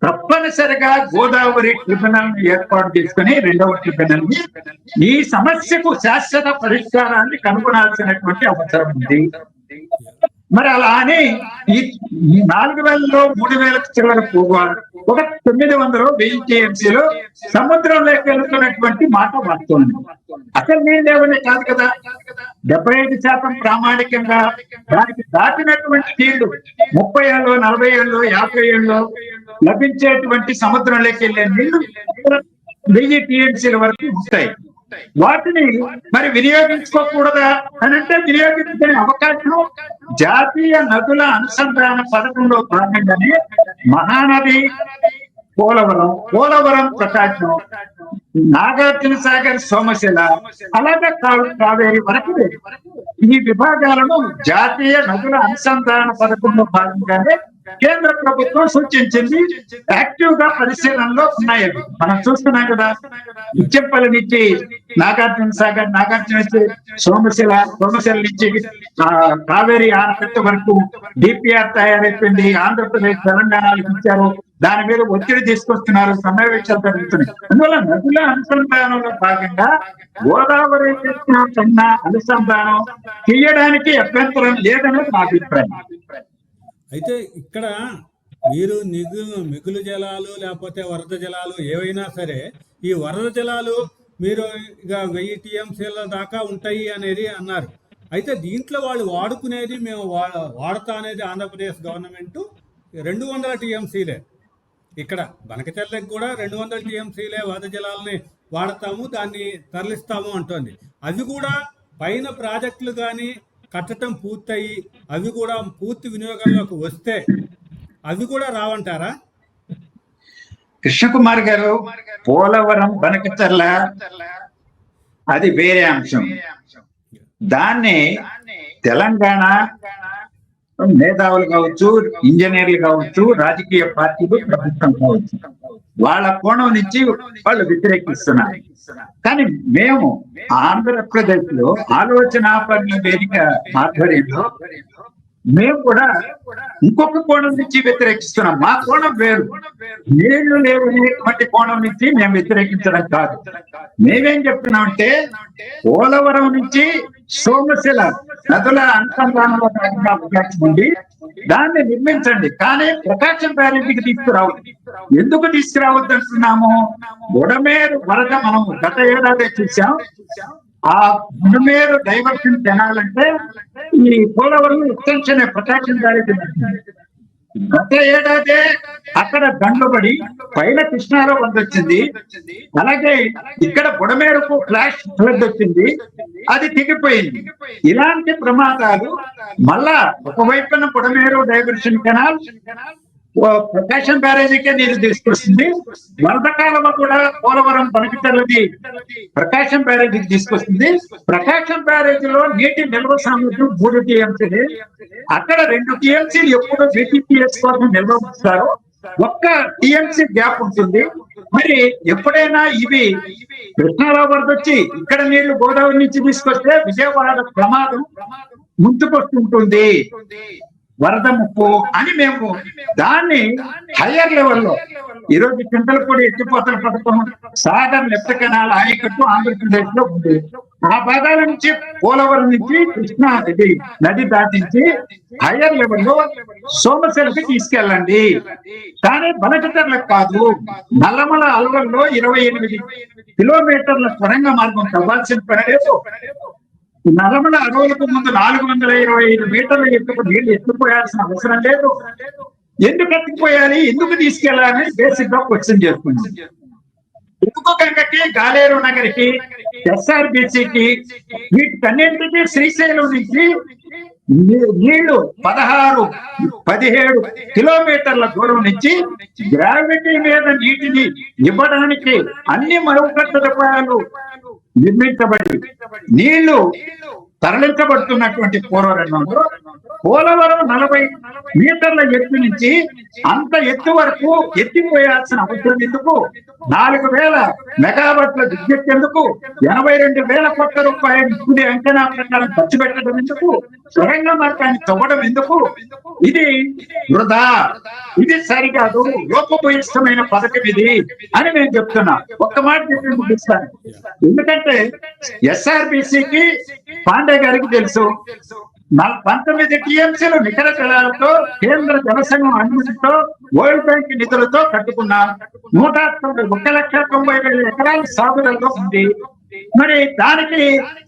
[SPEAKER 3] తప్పనిసరిగా గోదావరి ట్రిబ్యునల్ ఏర్పాటు చేసుకుని, 2వ ట్రిబ్యునల్ ని ఈ సమస్యకు శాశ్వత పరిష్కారాన్ని కనుగొనాల్సినటువంటి అవసరం ఉంది. మరి అలా అని ఈ 4000లో 3000 చిల్లర పోగా ఒక 900, 1000 టీఎంసీలో సముద్రంలోకి వెళ్తున్నటువంటి మాట వస్తుంది. అసలు నీళ్ళేవనే కాదు కదా. 75% ప్రామాణికంగా దానికి దాటినటువంటి నీళ్లు 30 ఏళ్ళు, 40 ఏళ్ళు, 50 ఏళ్ళు లభించేటువంటి సముద్రంలోకి వెళ్ళే నీళ్లు 1000 టీఎంసీల వరకు ఉంటాయి. వాటిని మరి వినియోగించుకోకూడదా అని అంటే వినియోగించుకునే అవకాశం జాతీయ నదుల అనుసంధాన పథకంలో భాగంగానే మహానది, పోలవరం ప్రకాశం, నాగార్జున సాగర్, సోమశిల, అలాగే కావేరి వరకు ఈ విభాగాలను జాతీయ నదుల అనుసంధాన పథకంలో భాగంగానే కేంద్ర ప్రభుత్వం సూచించింది. యాక్టివ్ గా పరిశీలనలో ఉన్నాయి అవి మనం చూస్తున్నాం కదా. ఇచ్చంపల్లి నుంచి నాగార్జున సాగర్, నాగార్జున నుంచి సోమశిల, సోమశిల నుంచి కావేరీ ఆనకట్ట వరకు డిపిఆర్ తయారైపోయింది. ఆంధ్రప్రదేశ్, తెలంగాణలకు ఇచ్చారు. దాని మీద ఒత్తిడి తీసుకొస్తున్నారు, సమావేశాలు జరుగుతున్నాయి. అందువల్ల నదుల అనుసంధానంలో భాగంగా గోదావరి కన్నా అనుసంధానం చేయడానికి అభ్యంతరం లేదనేది నా అభిప్రాయం.
[SPEAKER 1] అయితే ఇక్కడ మీరు మిగులు జలాలు లేకపోతే వరద జలాలు ఏవైనా సరే, ఈ వరద జలాలు మీరు ఇక 1000 టీఎంసీల దాకా ఉంటాయి అనేది అన్నారు. అయితే దీంట్లో వాళ్ళు వాడుకునేది మేము వాడతా అనేది ఆంధ్రప్రదేశ్ గవర్నమెంట్ 200 టీఎంసీలే. ఇక్కడ బనకచెర్లకు కూడా 200 టీఎంసీలే వరద జలాలని వాడతాము, దాన్ని తరలిస్తాము అంటోంది. అవి కూడా పైన ప్రాజెక్టులు కానీ కట్టడం పూర్తయి అవి కూడా పూర్తి వినియోగంలోకి వస్తే అవి కూడా రావంటారా?
[SPEAKER 3] కృష్ణకుమార్ గారు, పోలవరం, బనకచెర్ల అది వేరే అంశం. దాన్ని తెలంగాణ మేధావులు కావచ్చు, ఇంజనీర్లు కావచ్చు, రాజకీయ పార్టీలు, ప్రభుత్వం కావచ్చు, వాళ్ళ కోణం నుంచి వాళ్ళు వ్యతిరేకిస్తున్నారు. కానీ మేము ఆంధ్రప్రదేశ్ లో ఆలోచనాపరణ వేదిక ఆధ్వర్యంలో మేము కూడా ఇంకొక కోణం నుంచి వ్యతిరేకిస్తున్నాం. మా కోణం వేరు, నీళ్లు లేవనేటువంటి కోణం నుంచి మేము వ్యతిరేకించడం కాదు. మేమేం చెప్తున్నామంటే పోలవరం నుంచి సోమశిల నదుల అనుసంధానంలో అవకాశం ఉంది, దాన్ని నిర్మించండి, కానీ ప్రకాశం బ్యారేజీకి తీసుకురావద్దు. ఎందుకు తీసుకురావద్దు అంటున్నాము? బుడమేరు వరద మనం గత ఏడాది చూసాం. ఆ బుడమేరు డైవర్షన్ తినాలంటే ఈ పోలవరం ఎక్స్టెన్షన్ ప్రకాశం బ్యారేజీ గత ఏడాదే అక్కడ దండబడి పైన కృష్ణాలో వరద వచ్చింది. అలాగే ఇక్కడ బుడమేరుకు ఫ్లాష్ ఫ్లడ్ వచ్చింది, అది తెగిపోయింది. ఇలాంటి ప్రమాదాలు మళ్ళా ఒకవైపున బుడమేరు డైవర్షన్ కెనాల్ ప్రకాశం బ్యారేజీకే నీరు తీసుకొస్తుంది. వరద కాలువ కూడా పోలవరం బనకచెర్లది ప్రకాశం బ్యారేజీకి తీసుకొస్తుంది. ప్రకాశం బ్యారేజీలో నీటి నిల్వ సామర్థ్యం 3 టీఎంసీలు. అక్కడ 2 టీఎంసీలు ఎప్పుడు బీటీపీఎస్ కోసం నిల్వ ఉంచుతారు, 1 టీఎంసీ గ్యాప్ ఉంటుంది. మరి ఎప్పుడైనా ఇవి కృష్ణాలో వరద వచ్చి ఇక్కడ నీళ్లు గోదావరి నుంచి తీసుకొస్తే విజయవాడ ప్రమాదం ముందుకొస్తుంటుంది, వరద ముప్పు అని మేము దాన్ని హయ్యర్ లెవెల్లో ఈరోజు చింతలపూడి ఎత్తిపోతల పథకం, సాగర్ లెఫ్ట్ కెనాల్ ఆయకట్టు ఆంధ్రప్రదేశ్ లో ఉంది. ఆ భాగాల నుంచి పోలవరం నుంచి కృష్ణా నది దాటించి హయ్యర్ లెవెల్లో సోమశిలకి తీసుకెళ్ళండి, కానీ బనకచెర్లకు కాదు. నల్లమల అలవల్లో 28 కిలోమీటర్ల సొరంగ మార్గం తవ్వాల్సిన పని లేదు. నల్లమల అడవులకు ముందు 425 మీటర్ల ఎత్తుకు నీళ్లు ఎత్తుపోయాల్సిన అవసరం లేదు. ఎందుకు ఎత్తుకుపోయాలి, ఎందుకు తీసుకెళ్లాలని బేసిక్ గా క్వశ్చన్ చేస్తుంది. ఎందుకు గంగకి, గాలేరు నగరికి, ఎస్ఆర్బిసికి, వీటికన్నింటికి శ్రీశైలం నుంచి నీళ్లు 16-17 కిలోమీటర్ల దూరం నుంచి గ్రావిటీ మీద నీటిని ఇవ్వడానికి అన్ని మరుగుదొడ్ల సదుపాయాలు నిర్మించబడి నీళ్లు తరలించబడుతున్నటువంటి పూర్వరంగంలో పోలవరం 40 మీటర్ల ఎత్తు నుంచి అంత ఎత్తు వరకు ఎత్తిపోయాల్సిన అవసరం ఎందుకు? 4000 మెగావాట్ల విద్యుత్ ఎందుకు? 82,000 కోట్ల రూపాయలు ఇప్పుడే అంచనా ప్రకారం ఖర్చు పెట్టడం ఎందుకు? సొరంగ మార్గాన్ని తవ్వడం ఎందుకు? ఇది వృధా, ఇది సరికాదు, లోపభూయిష్టమైన పథకం ఇది అని నేను చెప్తున్నా. ఒక్క మాట చెప్పి ముగిస్తాను. ఎందుకంటే ఎస్ఆర్బిసికి పాండే గారికి తెలుసు, 19 టీఎంసీలు నికర జలాలతో కేంద్ర జనసంఘం అనుమతితో వరల్డ్ బ్యాంక్ నిధులతో కట్టుకున్న 1,90,000 ఎకరాల సాగులలో ఉంది. మరి దానికి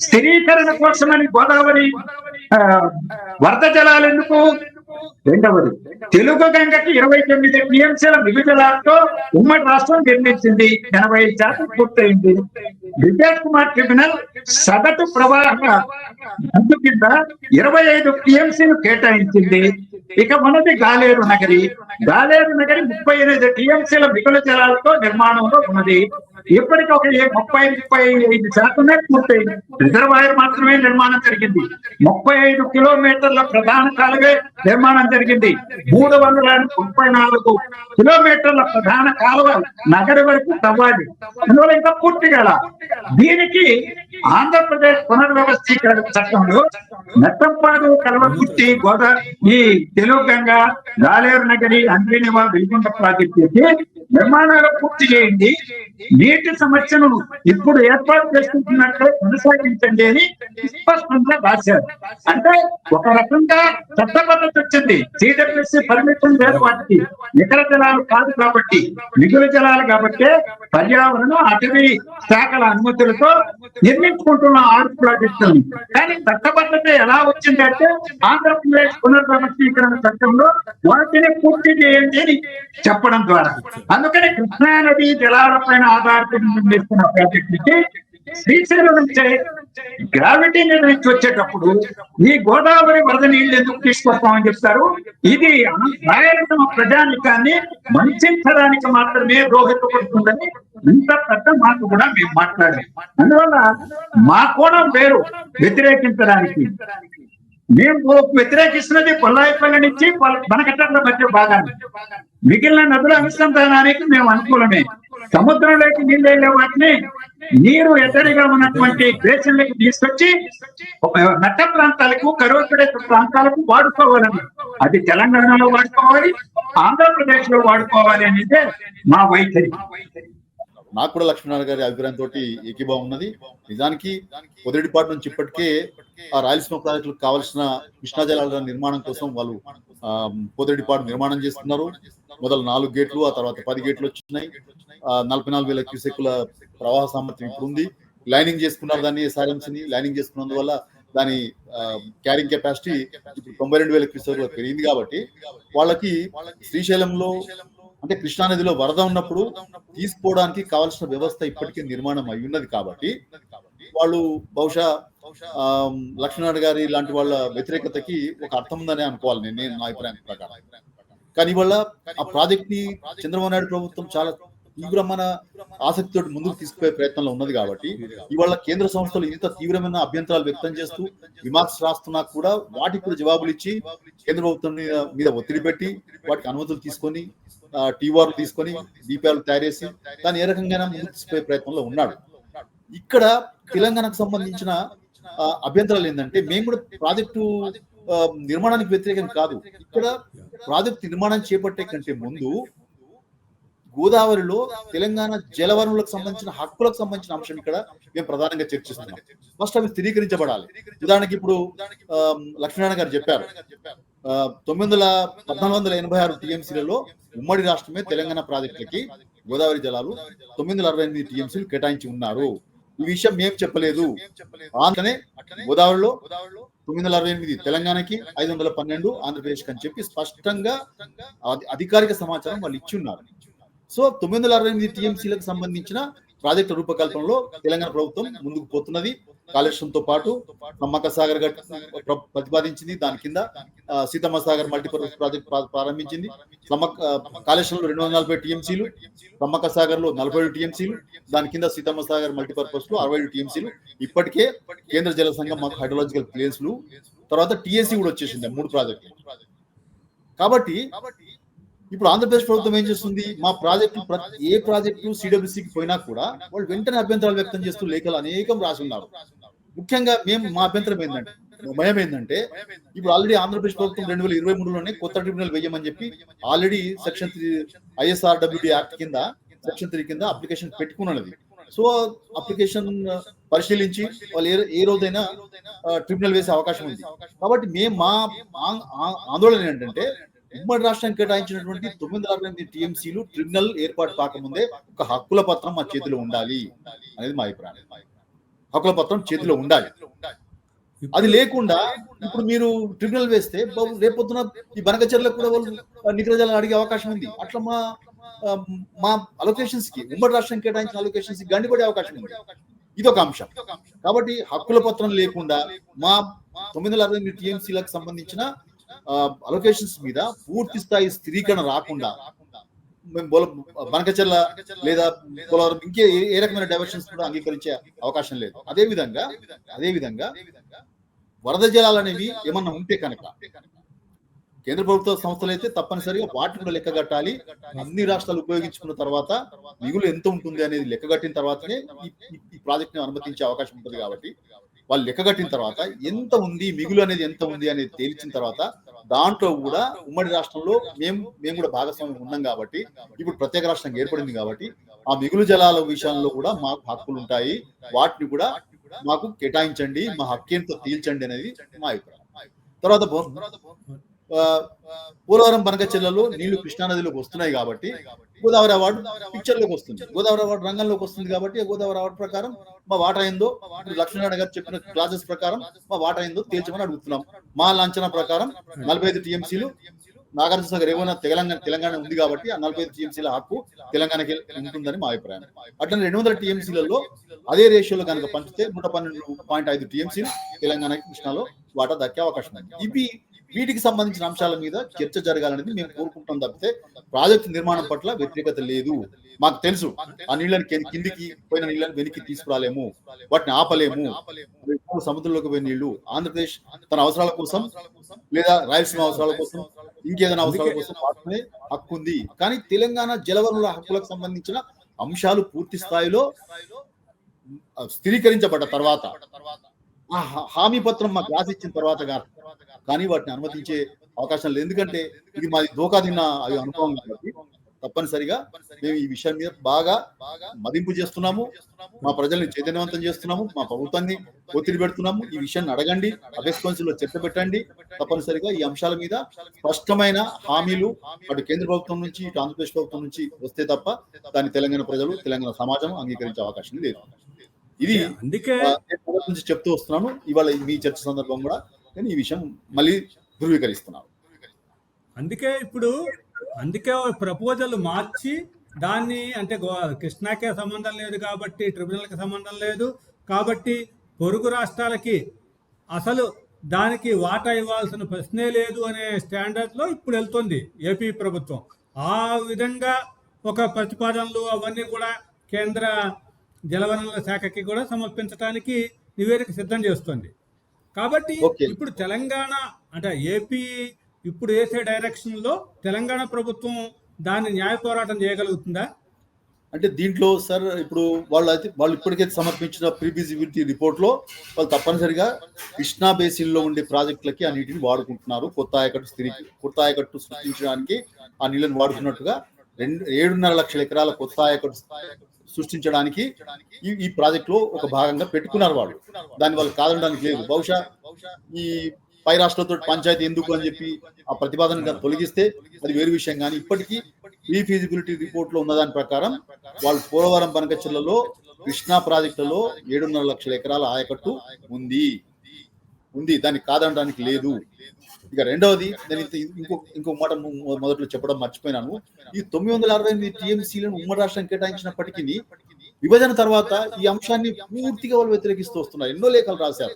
[SPEAKER 3] స్థిరీకరణ కోసమని గోదావరి వరద జలాలు ఎందుకు? రెండవది, తెలుగు గంగకి 29 టీఎంసీల మిగులు జలాలతో ఉమ్మడి రాష్ట్రం నిర్మించింది, 85% పూర్తయింది. విజయ్ కుమార్ ట్రిబ్యునల్ సగటు ప్రవాహ అంచు కింద 25 టీఎంసీలు కేటాయించింది. ఇక మనది గాలేరు నగరి. గాలేరు నగరి 38 టీఎంసీల మిగులు జలాలతో నిర్మాణంలో ఉన్నది. ఇప్పటికి ఒక 30-35% పూర్తయింది. రిజర్వాయర్ మాత్రమే నిర్మాణం జరిగింది. 35 కిలోమీటర్ల ప్రధాన కాలువే నిర్మాణం జరిగింది. 334 కిలోమీటర్ల ప్రధాన కాలువ నగరి వరకు తవ్వాలి. అందువల్ల ఇంకా పూర్తి గల. దీనికి ఆంధ్రప్రదేశ్ పునర్వ్యవస్థీకరణ చట్టంలో నట్టంపాడు కల్వకుర్తి గోదావరి ఈ తెలుగంగా గాలేరు నగరి అంద్రినివా వెలుగుంట ప్రాజెక్టుకి నిర్మాణాలు పూర్తి చేయండి, నీటి సమస్యను ఇప్పుడు ఏర్పాటు చేసుకుంటున్నట్లే కొనసాగించండి అని స్పష్టంగా రాశారు. అంటే ఒక రకంగా చట్టబద్ధత వచ్చింది. సిడబ్ల్యూసి పర్మిషన్ లేదు వాటికి, నికర జలాలు కాదు కాబట్టి, మిగులు జలాలు కాబట్టి పర్యావరణ అటవీ శాఖల అనుమతులతో నిర్మించుకుంటున్న 6 ప్రాజెక్టులను. కానీ చట్టబద్ధత ఎలా వచ్చిందంటే ఆంధ్రప్రదేశ్ పునర్వ్యవస్థీకరణ చట్టంలో వాటిని పూర్తి చేయండి అని చెప్పడం ద్వారా. అందుకని కృష్ణా నది జలాలపైన ఆధారపడి నిర్మిస్తున్న ప్రాజెక్టుకి శ్రీశైలం నుంచే గ్రావిటీ నుంచి వచ్చేటప్పుడు ఈ గోదావరి వరద నీళ్లు ఎందుకు తీసుకొస్తామని చెప్తారు. ఇది రాయలసీమ ప్రజానికాన్ని వంచడానికి మాత్రమే దోహదపడుతుందని ఇంత పెద్ద మాట కూడా మేము మాట్లాడాం. అందువల్ల మా కోణం వేరు వ్యతిరేకించడానికి. మేము వ్యతిరేకిస్తున్నది పొల్లాయిపల్లి నుంచి బనకట్ల మధ్య భాగాన్ని. మిగిలిన నదుల అనుసంధానానికి మేము అనుకూలమే. సముద్రంలోకి నీళ్ళు వెళ్ళే వాటిని నీరు ఎద్దడిగా ఉన్నటువంటి దేశంలోకి తీసుకొచ్చి నట్ట ప్రాంతాలకు, కరువు ప్రాంతాలకు వాడుకోవాలని, అది తెలంగాణలో వాడుకోవాలి, ఆంధ్రప్రదేశ్ లో వాడుకోవాలి అనేది మా వైఖరి.
[SPEAKER 2] నాకు కూడా లక్ష్మీనారాయణ గారి అభిప్రాయంతో ఏకీభావం ఉన్నది. నిజానికి పొదిరెడ్డిపాటు నుంచి ఇప్పటికే ఆ రాయలసీమ ప్రాజెక్టులకు కావాల్సిన కృష్ణా జలాల నిర్మాణం కోసం వాళ్ళు పొదిరెడ్డిపాటు నిర్మాణం చేస్తున్నారు. మొదలు 4 గేట్లు, ఆ తర్వాత 10 గేట్లు వచ్చినాయి. 44,000 క్యూసెక్కుల ప్రవాహ సామర్థ్యం ఇప్పుడు ఉంది. లైనింగ్ చేసుకున్నారు, దాన్ని సారెంస్ని లైనింగ్ చేసుకున్నందువల్ల దాని క్యారింగ్ కెపాసిటీ ఇప్పుడు 92,000 క్యూసెక్కుల పెరిగింది. కాబట్టి వాళ్ళకి శ్రీశైలంలో అంటే కృష్ణానదిలో వరద ఉన్నప్పుడు తీసుకోవడానికి కావాల్సిన వ్యవస్థ ఇప్పటికే నిర్మాణం అయి ఉన్నది. కాబట్టి వాళ్ళు బహుశా లక్ష్మీనారాయణ గారి లాంటి వాళ్ళ వ్యతిరేకతకి ఒక అర్థం ఉందని అనుకోవాలి నేను నా అభిప్రాయం ప్రకారం. కానీ ఇవాళ ఆ ప్రాజెక్ట్ ని చంద్రబాబు నాయుడు ప్రభుత్వం చాలా తీవ్రమైన ఆసక్తితో ముందుకు తీసుకుపోయే ప్రయత్నంలో ఉన్నది. కాబట్టి ఇవాళ కేంద్ర సంస్థలు ఇంత తీవ్రమైన అభ్యంతరాలు వ్యక్తం చేస్తూ విమర్శ రాస్తున్నా కూడా వాటికి కూడా జవాబులు ఇచ్చి కేంద్ర ప్రభుత్వం మీద ఒత్తిడి పెట్టి వాటికి అనుమతులు తీసుకొని టీవార్లు తీసుకొని దీపాలు తయారు చేసి దాన్ని ఏ రకంగా ముందుకు తీసుకుపోయే ప్రయత్నంలో ఉన్నాడు. ఇక్కడ తెలంగాణకు సంబంధించిన అభ్యంతరాలు ఏంటంటే మేము కూడా ప్రాజెక్టు నిర్మాణానికి వ్యతిరేకం కాదు. ఇక్కడ ప్రాజెక్టు నిర్మాణం చేపట్టే కంటే ముందు గోదావరిలో తెలంగాణ జలవనరులకు సంబంధించిన హక్కులకు సంబంధించిన అంశం ఇక్కడ మేము ప్రధానంగా చర్చిస్తున్నాం. ఫస్ట్ అవి స్థిరీకరించబడాలి. ఉదాహరణకి ఇప్పుడు లక్ష్మీనారాయణ గారు చెప్పారు 1486 టీఎంసీలలో ఉమ్మడి రాష్ట్రమే తెలంగాణ ప్రాజెక్టులకి గోదావరి జలాలు 968 టీఎంసీలు కేటాయించి ఉన్నారు. ఈ విషయం మేము చెప్పలేదు. అట్లనే గోదావరిలో 968 తెలంగాణకి, 512 ఆంధ్రప్రదేశ్ అని చెప్పి స్పష్టంగా అధికారిక సమాచారం వాళ్ళు ఇచ్చి ఉన్నారు. సో 968 టీఎంసీలకు సంబంధించిన ప్రాజెక్టు రూపకల్పనలో తెలంగాణ ప్రభుత్వం ముందుకు పోతున్నది. కాళేశ్వరంతో పాటు సమ్మక్క సాగర్ ప్రతిపాదించింది. దాని కింద సీతమ్మ సాగర్ మల్టీపర్పస్ ప్రాజెక్ట్ ప్రారంభించింది. కాళేశ్వరంలో 240 టీఎంసీలు, సమ్మక్క సాగర్ లో 47 టీఎంసీలు, దాని కింద సీతమ్మ సాగర్ మల్టీపర్పస్ లో 65 టీఎంసీలు. ఇప్పటికే కేంద్ర జల సంఘం మాకు హైడ్రాలజికల్ ప్లేన్స్లు, తర్వాత టీఎస్సీ కూడా వచ్చేసింది 3 ప్రాజెక్టులు. కాబట్టి ఇప్పుడు ఆంధ్రప్రదేశ్ ప్రభుత్వం ఏం చేస్తుంది, మా ప్రాజెక్టు ఏ ప్రాజెక్టు సిడబ్ల్యూసీకి పోయినా కూడా వాళ్ళు వెంటనే అభ్యంతరాలు వ్యక్తం చేస్తూ లేఖలు అనేకం రాసి ఉన్నారు. ముఖ్యంగా మా అభ్యంతరం ఏంటంటే, భయం ఏంటంటే ఇప్పుడు ఆల్రెడీ ఆంధ్రప్రదేశ్ ప్రభుత్వం 2023లోనే కొత్త ట్రిబ్యునల్ వేయమని చెప్పి ఆల్రెడీ సెక్షన్ 3 ISRWD యాక్ట్ కింద సెక్షన్ 3 కింద అప్లికేషన్ పెట్టుకున్నది. సో అప్లికేషన్ పరిశీలించి వాళ్ళు ఏ రోజైనా ట్రిబ్యునల్ వేసే అవకాశం ఉంది. కాబట్టి మేము మా ఆందోళన ఏంటంటే ఉమ్మడి రాష్ట్రానికి కేటాయించినటువంటి 968 టీఎంసీలు ట్రిబ్యునల్ ఏర్పాటు కాకముందే ఒక హక్కుల పత్రం మా చేతిలో ఉండాలి అనేది మా అభిప్రాయం. హక్కుల పత్రం చేతిలో ఉండాలి. అది లేకుండా ఇప్పుడు మీరు ట్రిబ్యునల్ వేస్తే రేపొద్దున ఈ బనకచర్లకు కూడా వాళ్ళు నికర జలాలు అడిగే అవకాశం ఉంది. అట్లా మా అలొకేషన్స్ కి, ఉమ్మడి రాష్ట్రానికి కేటాయించిన అలొకేషన్స్ కి గండిపడే అవకాశం ఉంది. ఇదొక అంశం. కాబట్టి హక్కుల పత్రం లేకుండా మా 968 టీఎంసీలకు సంబంధించిన అలొకేషన్స్ మీద పూర్తి స్థాయి స్థిరీకరణ రాకుండా మేము బనకచెర్ల లేదా పోలవరం ఇంకే ఏ రకమైన డైవర్షన్స్ కూడా అంగీకరించే అవకాశం లేదు. అదే విధంగా వరద జలాలు అనేవి ఏమన్నా ఉంటే కనుక కేంద్ర ప్రభుత్వ సంస్థలు అయితే తప్పనిసరిగా వాటిని కూడా లెక్కగట్టాలి. అన్ని రాష్ట్రాలు ఉపయోగించుకున్న తర్వాత మిగులు ఎంత ఉంటుంది అనేది లెక్కగట్టిన తర్వాతనే ఈ ప్రాజెక్ట్ ని అనుమతించే అవకాశం ఉంటుంది. కాబట్టి వాళ్ళు లెక్కగట్టిన తర్వాత ఎంత ఉంది మిగులు అనేది ఎంత ఉంది అనేది తేల్చిన తర్వాత దాంట్లో కూడా ఉమ్మడి రాష్ట్రంలో మేము కూడా భాగస్వామ్యం ఉన్నాం కాబట్టి ఇప్పుడు ప్రత్యేక రాష్ట్రంగా ఏర్పడింది కాబట్టి ఆ మిగులు జలాల విషయంలో కూడా మాకు హక్కులు ఉంటాయి. వాటిని కూడా మాకు కేటాయించండి, మా హక్కేంతో తీల్చండి అనేది మా అభిప్రాయం. తర్వాత పోలవరం బనకచెర్లలో నీళ్లు కృష్ణానదిలోకి వస్తున్నాయి కాబట్టి గోదావరి అవార్డు పిక్చర్ లోకి వస్తుంది, గోదావరి అవార్డు రంగంలోకి వస్తుంది. కాబట్టి గోదావరి అవార్డు ప్రకారం మా వాటా ఏందో లక్ష్మీనారాయణ గారు చెప్పిన క్లాసెస్ ప్రకారం మా వాటా ఏందో తేల్చమని అడుగుతున్నాం. మా లాంఛన ప్రకారం 45 టీఎంసీలు నాగార్జున సాగర్ ఏమైనా తెలంగాణ ఉంది కాబట్టి ఆ 45 టీఎంసీల హక్కు తెలంగాణకి ఉంటుందని మా అభిప్రాయం. అట్లనే 200 టీఎంసీలలో అదే రేషియోలో కనుక పంచితే 112.5 టీఎంసీలు తెలంగాణకి కృష్ణాలో వాటా దక్కే అవకాశం ఉంది. వీటికి సంబంధించిన అంశాల మీద చర్చ జరగాలనేది మేము కోరుకుంటాం తప్పితే ప్రాజెక్టు నిర్మాణం పట్ల వ్యతిరేకత లేదు. మాకు తెలుసు ఆ నీళ్ళని కిందికి పోయిన నీళ్ళని వెనక్కి తీసుకురాలేము, వాటిని ఆపలేము. సముద్రంలోకి పోయిన నీళ్లు ఆంధ్రప్రదేశ్ తన అవసరాల కోసం లేదా రాయలసీమ అవసరాల కోసం ఇంకేదైనా అవసరాల కోసం వాటినే హక్కు ఉంది. కానీ తెలంగాణ జలవనరుల హక్కులకు సంబంధించిన అంశాలు పూర్తి స్థాయిలో స్థిరీకరించబడ్డ తర్వాత హామీ పత్రం మాకు రాసిచ్చిన తర్వాత కానీ వాటిని అనుమతించే అవకాశం లేదు. ఎందుకంటే ఇది మాది దోకా తిన్న అవి అనుభవం కాబట్టి తప్పనిసరిగా మేము ఈ విషయం మీద బాగా మదింపు చేస్తున్నాము, మా ప్రజల్ని చైతన్యవంతం చేస్తున్నాము, మా ప్రభుత్వాన్ని ఒత్తిడి పెడుతున్నాము. ఈ విషయాన్ని అడగండి, అబెస్ కౌన్సిల్ లో చర్చ పెట్టండి. తప్పనిసరిగా ఈ అంశాల మీద స్పష్టమైన హామీలు అటు కేంద్ర ప్రభుత్వం నుంచి ఇటు ఆంధ్రప్రదేశ్ ప్రభుత్వం నుంచి వస్తే తప్ప దాన్ని తెలంగాణ ప్రజలు తెలంగాణ సమాజం అంగీకరించే అవకాశం లేదు. ఇది అందుకే నుంచి చెప్తూ వస్తున్నాను. ఇవాళ మీ చర్చ సందర్భం కూడా నేను ఈ విషయం మళ్ళీ ధృవీకరిస్తున్నాను.
[SPEAKER 1] అందుకే ప్రపోజల్ మార్చి దాన్ని అంటే కృష్ణాకే సంబంధం లేదు కాబట్టి ట్రిబ్యునల్కి సంబంధం లేదు కాబట్టి పొరుగు రాష్ట్రాలకి అసలు దానికి వాటా ఇవ్వాల్సిన ప్రశ్నే లేదు అనే స్టాండర్డ్లో ఇప్పుడు వెళ్తుంది ఏపీ ప్రభుత్వం. ఆ విధంగా ఒక ప్రతిపాదనలు అవన్నీ కూడా కేంద్ర జలవనరుల శాఖకి కూడా సమర్పించడానికి నివేదిక సిద్ధం చేస్తుంది. కాబట్టి ఇప్పుడు తెలంగాణ అంటే ఏపీ ఇప్పుడు వేసే డైరెక్షన్ లో తెలంగాణ ప్రభుత్వం దాన్ని న్యాయ పోరాటం చేయగలుగుతుందా
[SPEAKER 2] అంటే దీంట్లో సార్ ఇప్పుడు వాళ్ళు ఇప్పటికైతే సమర్పించిన ప్రీఫిజిబిలిటీ రిపోర్ట్ లో వాళ్ళు తప్పనిసరిగా కృష్ణా బేసిన్ లో ఉండే ప్రాజెక్టులకి ఆ నీటిని వాడుకుంటున్నారు. కొత్త ఆయకట్టు సృష్టించడానికి ఆ నీళ్ళని వాడుతున్నట్టుగా 7.5 లక్షల ఎకరాల కొత్త ఆయకట్టు సృష్టించడానికి ఈ ప్రాజెక్ట్ లో ఒక భాగంగా పెట్టుకున్నారు వాళ్ళు. దాన్ని వాళ్ళు కాదనడానికి లేదు. బహుశా ఈ పై రాష్ట్రాలతో పంచాయతీ ఎందుకు అని చెప్పి ఆ ప్రతిపాదన తొలగిస్తే అది వేరు విషయం. కానీ ఇప్పటికీ ఈ ఫీజిబిలిటీ రిపోర్ట్ లో ఉన్న దాని ప్రకారం వాళ్ళు పోలవరం బనకచెర్లలో కృష్ణా ప్రాజెక్టులలో 7.5 లక్షల ఎకరాల ఆయకట్టు ఉంది. దాన్ని కాదనడానికి లేదు. ఇక రెండవది నేను ఇంకో మాట మొదట్లో చెప్పడం మర్చిపోయినాను. ఈ 968 టీఎంసీలను ఉమ్మడి రాష్ట్రం కేటాయించినప్పటికీ విభజన తర్వాత ఈ అంశాన్ని పూర్తిగా వాళ్ళు వ్యతిరేకిస్తూ వస్తున్నారు. ఎన్నో లేఖలు రాశారు.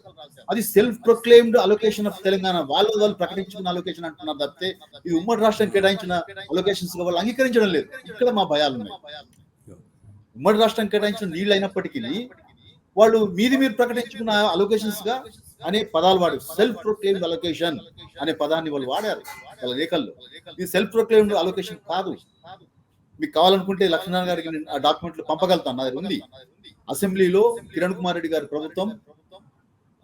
[SPEAKER 2] అది self proclaimed allocation of Telangana, వాళ్ళు ప్రకటించుకున్న అలొకేషన్ అంటున్నారు తప్పితే ఇది ఉమ్మడి రాష్ట్రం కేటాయించిన అలొకేషన్స్ గా వాళ్ళు అంగీకరించడం లేదు. ఇక్కడ మా భయాలు ఉన్నాయి. ఉమ్మడి రాష్ట్రం కేటాయించిన నీళ్ళు అయినప్పటికీ వాళ్ళు మీరు ప్రకటించుకున్న అలొకేషన్స్ గా అనే పదాలు వాడు సెల్ఫ్ ప్రొక్లెయిమ్డ్ అలొకేషన్ అనే పదాన్ని వాళ్ళు వాడారు వాళ్ళ లేఖల్లో. ఇది సెల్ఫ్ ప్రొక్లెయిమ్డ్ అలొకేషన్ కాదు. మీకు కావాలనుకుంటే లక్ష్మీనారాయణ గారికి ఆ డాక్యుమెంట్లు పంపగలుగుతాను, అది ఉంది. అసెంబ్లీలో కిరణ్ కుమార్ రెడ్డి గారి ప్రభుత్వం